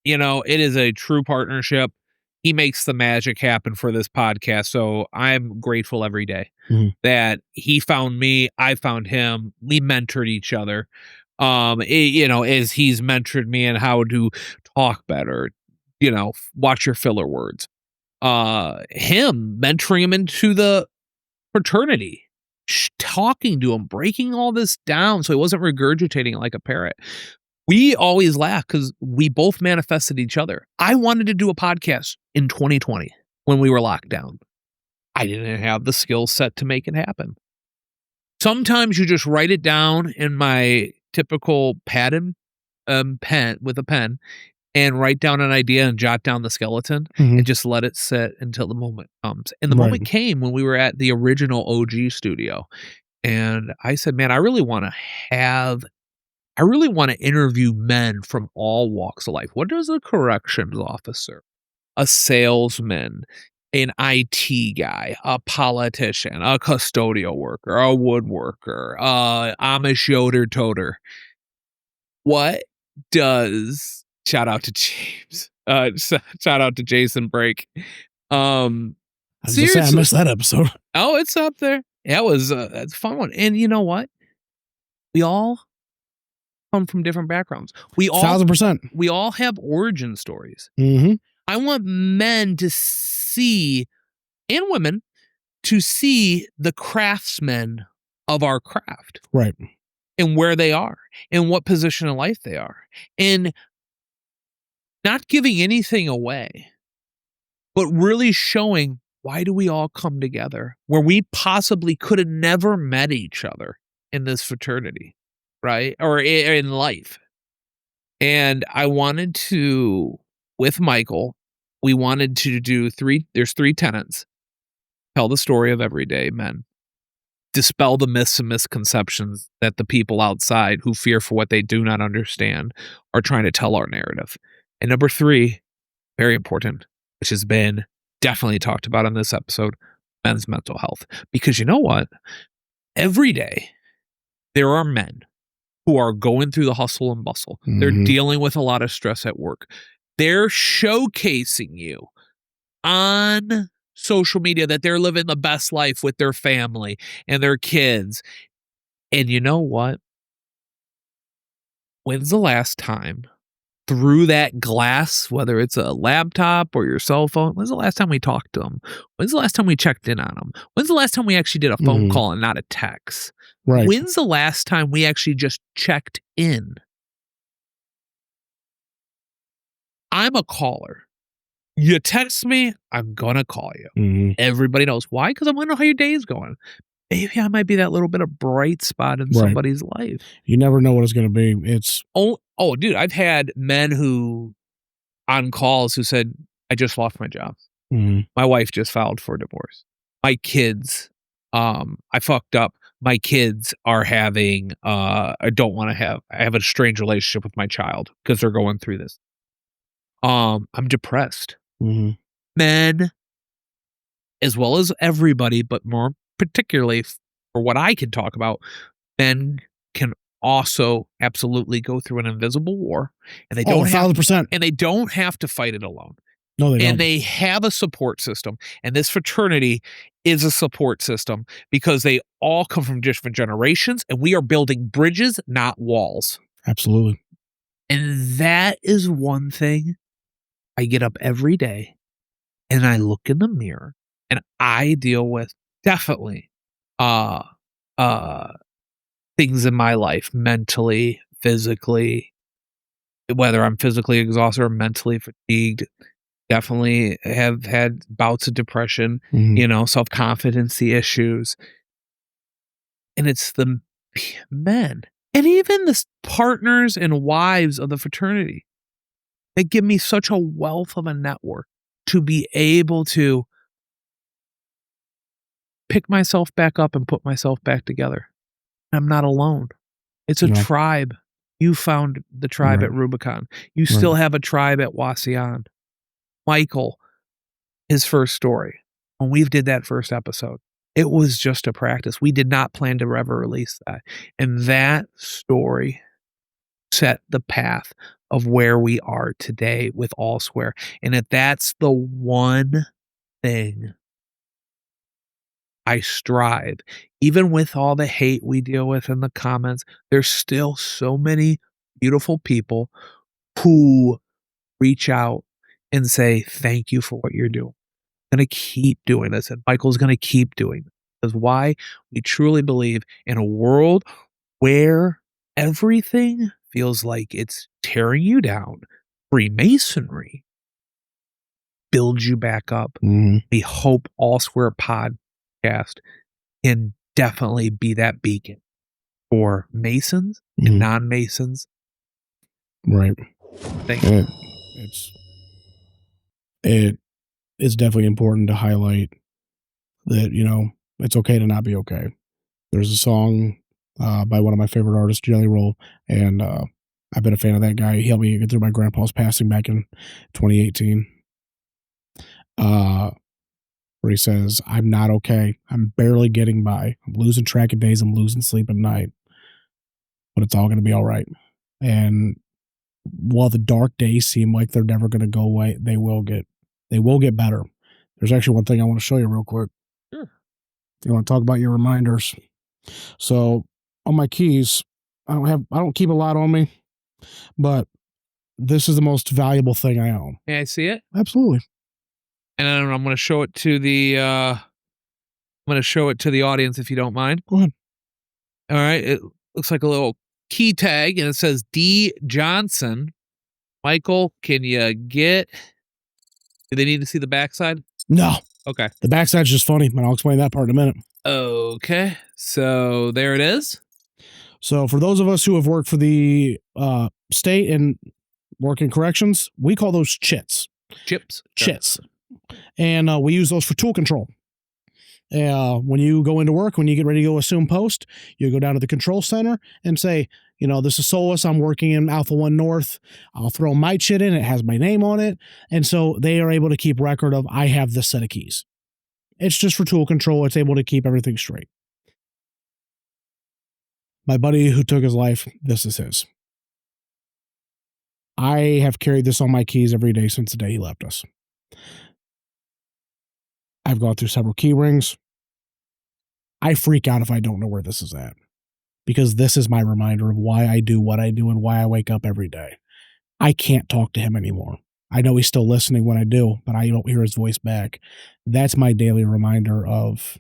It is a true partnership. He makes the magic happen for this podcast. So I'm grateful every day that he found me. I found him. We mentored each other. As he's mentored me in how to talk better, watch your filler words. Him mentoring him into the fraternity, talking to him, breaking all this down so he wasn't regurgitating like a parrot. We always laugh because we both manifested each other. I wanted to do a podcast in 2020 when we were locked down. I didn't have the skill set to make it happen. Sometimes you just write it down in my typical pen with a pen and write down an idea and jot down the skeleton and just let it sit until the moment comes. And the moment came when we were at the original OG studio. And I said, man, I really want to interview men from all walks of life. What does a corrections officer, a salesman, an IT guy, a politician, a custodial worker, a woodworker, Amish yoder toter, what does Shout out to James. Shout out to Jason Brake. I was gonna say, I missed that episode. Oh, it's up there. That was that's a fun one. And you know what? We all come from different backgrounds. 1,000%. We all have origin stories. Mm-hmm. I want men to see, and women, to see the craftsmen of our craft. Right. And where they are, and what position in life they are. And not giving anything away, but really showing, why do we all come together where we possibly could have never met each other in this fraternity, right? Or in life. And I wanted to, with Michael, we wanted to do there's 3 tenets. Tell the story of everyday men. Dispel the myths and misconceptions that the people outside who fear for what they do not understand are trying to tell our narrative. And number 3, very important, which has been definitely talked about in this episode, men's mental health. Because you know what? Every day, there are men who are going through the hustle and bustle. Mm-hmm. They're dealing with a lot of stress at work. They're showcasing you on social media that they're living the best life with their family and their kids. And you know what? When's the last time through that glass, whether it's a laptop or your cell phone, when's the last time we talked to them? When's the last time we checked in on them? When's the last time we actually did a phone call and not a text? Right. When's the last time we actually just checked in? I'm a caller. You text me, I'm going to call you. Mm-hmm. Everybody knows. Why? Because I want to know how your day is going. Maybe I might be that little bit of bright spot in somebody's life. You never know what it's going to be. It's dude, I've had men who, on calls, who said, I just lost my job. Mm-hmm. My wife just filed for divorce. My kids, I fucked up. My kids are having, I have a strange relationship with my child because they're going through this. I'm depressed. Mm-hmm. Men, as well as everybody, but more particularly for what I can talk about, men can also absolutely go through an invisible war, and they don't 1,000%. And they don't have to fight it alone. No, they don't. And they have a support system, and this fraternity is a support system because they all come from different generations, and we are building bridges, not walls. Absolutely. And that is one thing. I get up every day and I look in the mirror and I deal with definitely things in my life, mentally, physically, whether I'm physically exhausted or mentally fatigued. Definitely have had bouts of depression, self-confidence issues. And it's the men and even the partners and wives of the fraternity. They give me such a wealth of a network to be able to pick myself back up and put myself back together. I'm not alone. It's a tribe. You found the tribe at Rubicon. You still have a tribe at Wasion. Michael, his first story, when we did that first episode, it was just a practice. We did not plan to ever release that. And that story set the path of where we are today with All Square. And if that's the one thing I strive, even with all the hate we deal with in the comments, there's still so many beautiful people who reach out and say, thank you for what you're doing. I'm going to keep doing this. And Michael's going to keep doing this. Because why? We truly believe in a world where everything feels like it's tearing you down. Freemasonry builds you back up. Mm-hmm. We hope All Square Podcast can definitely be that beacon for Masons and non-Masons. Right. Thank you. It's definitely important to highlight that, it's okay to not be okay. There's a song by one of my favorite artists, Jelly Roll, and I've been a fan of that guy. He helped me get through my grandpa's passing back in 2018. Where he says, I'm not okay. I'm barely getting by. I'm losing track of days. I'm losing sleep at night. But it's all going to be all right. And while the dark days seem like they're never going to go away, they will get better. There's actually one thing I want to show you real quick. Sure. You want to talk about your reminders? So on my keys, I don't keep a lot on me, but this is the most valuable thing I own. May I see it? Absolutely. And I'm going to show it to the audience if you don't mind. Go ahead. All right. It looks like a little key tag and it says D. Johnson. Michael, can you do they need to see the backside? No. Okay. The backside's just funny, and I'll explain that part in a minute. Okay. So there it is. So for those of us who have worked for the state and work in corrections, we call those chits. Chits. And we use those for tool control. When you go into work, when you get ready to go assume post, you go down to the control center and say, this is Solis. I'm working in Alpha 1 North. I'll throw my chit in. It has my name on it. And so they are able to keep record of, I have this set of keys. It's just for tool control. It's able to keep everything straight. My buddy who took his life, this is his. I have carried this on my keys every day since the day he left us. I've gone through several key rings. I freak out if I don't know where this is at, because this is my reminder of why I do what I do and why I wake up every day. I can't talk to him anymore. I know he's still listening when I do, but I don't hear his voice back. That's my daily reminder of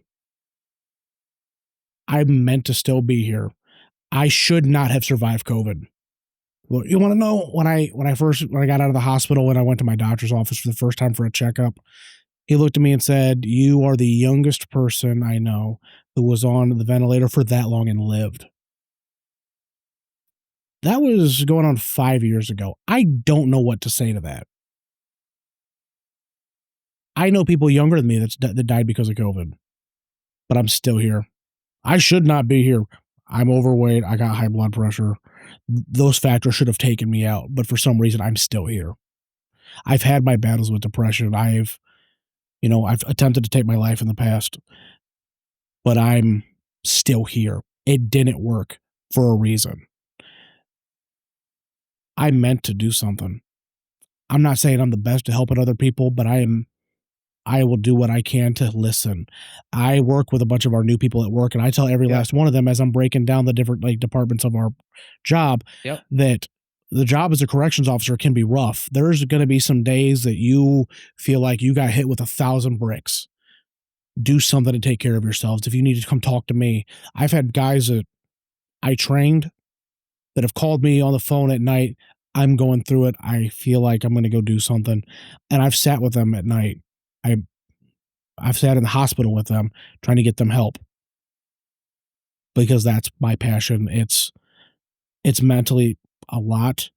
I'm meant to still be here. I should not have survived COVID. Well, you want to know when I got out of the hospital and I went to my doctor's office for the first time for a checkup, he looked at me and said, "You are the youngest person I know who was on the ventilator for that long and lived." That was going on 5 years ago. I don't know what to say to that. I know people younger than me that died because of COVID, but I'm still here. I should not be here. I'm overweight. I got high blood pressure. Those factors should have taken me out, but for some reason, I'm still here. I've had my battles with depression. I've attempted to take my life in the past, but I'm still here. It didn't work for a reason. I meant to do something. I'm not saying I'm the best at helping other people, but I will do what I can to listen. I work with a bunch of our new people at work, and I tell every last one of them as I'm breaking down the different departments of our job that the job as a corrections officer can be rough. There's going to be some days that you feel like you got hit with 1,000 bricks. Do something to take care of yourselves. If you need to come talk to me, I've had guys that I trained that have called me on the phone at night. I'm going through it. I feel like I'm going to go do something. And I've sat with them at night. I've sat in the hospital with them trying to get them help, because that's my passion. It's mentally a lot,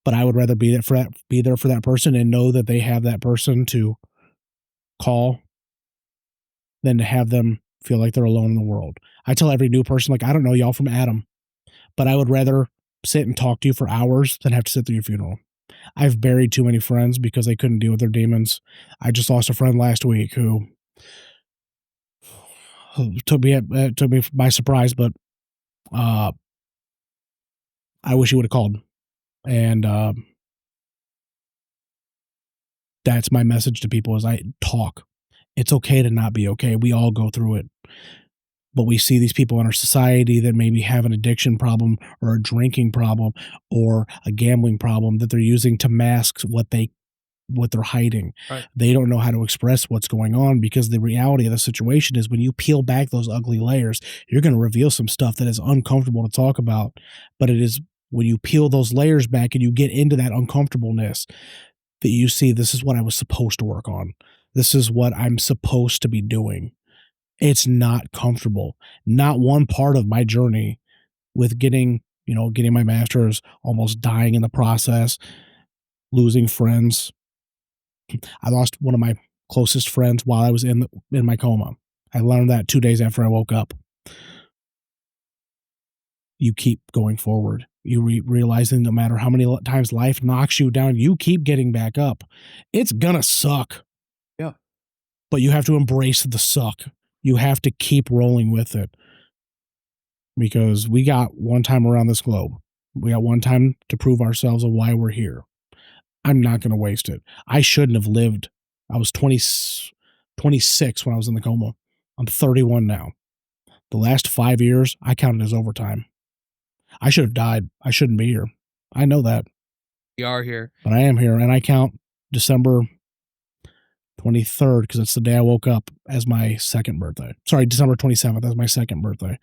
but I would rather be there for that person and know that they have that person to call than to have them feel like they're alone in the world. I tell every new person, I don't know y'all from Adam, but I would rather sit and talk to you for hours than have to sit through your funeral. I've buried too many friends because they couldn't deal with their demons. I just lost a friend last week who took me by surprise, but I wish he would have called. And that's my message to people: is I talk. It's okay to not be okay. We all go through it. But we see these people in our society that maybe have an addiction problem or a drinking problem or a gambling problem that they're using to mask what they're hiding. Right. They don't know how to express what's going on, because the reality of the situation is when you peel back those ugly layers, you're going to reveal some stuff that is uncomfortable to talk about. But it is when you peel those layers back and you get into that uncomfortableness that you see, this is what I was supposed to work on. This is what I'm supposed to be doing. It's not comfortable. Not one part of my journey with getting my master's, almost dying in the process, losing friends. I lost one of my closest friends while I was in my coma. I learned that 2 days after I woke up. You keep going forward. You realizing no matter how many times life knocks you down, you keep getting back up. It's gonna suck. Yeah. But you have to embrace the suck. You have to keep rolling with it, because we got one time around this globe. We got one time to prove ourselves of why we're here. I'm not going to waste it. I shouldn't have lived. I was 26 when I was in the coma. I'm 31 now. The last 5 years, I counted as overtime. I should have died. I shouldn't be here. I know that. You are here. But I am here, and I count December 23rd because it's the day I woke up as my second birthday. Sorry, December 27th as my second birthday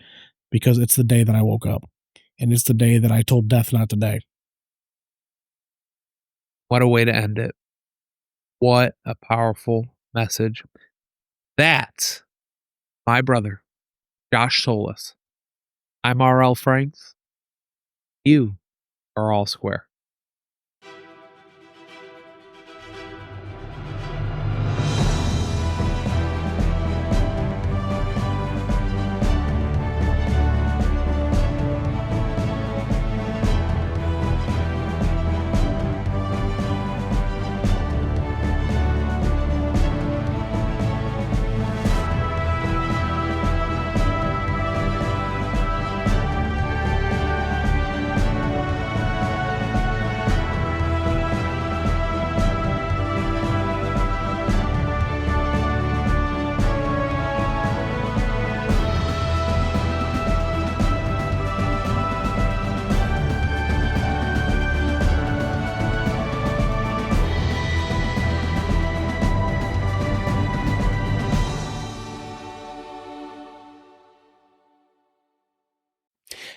because it's the day that I woke up. And it's the day that I told death not today. What a way to end it. What a powerful message. That's my brother, Josh Solis. I'm R.L. Franks. You are all square.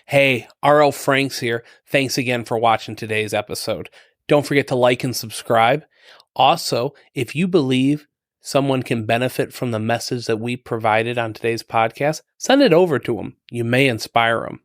Hey, R.L. Franks here. Thanks again for watching today's episode. Don't forget to like and subscribe. Also, if you believe someone can benefit from the message that we provided on today's podcast, send it over to them. You may inspire them.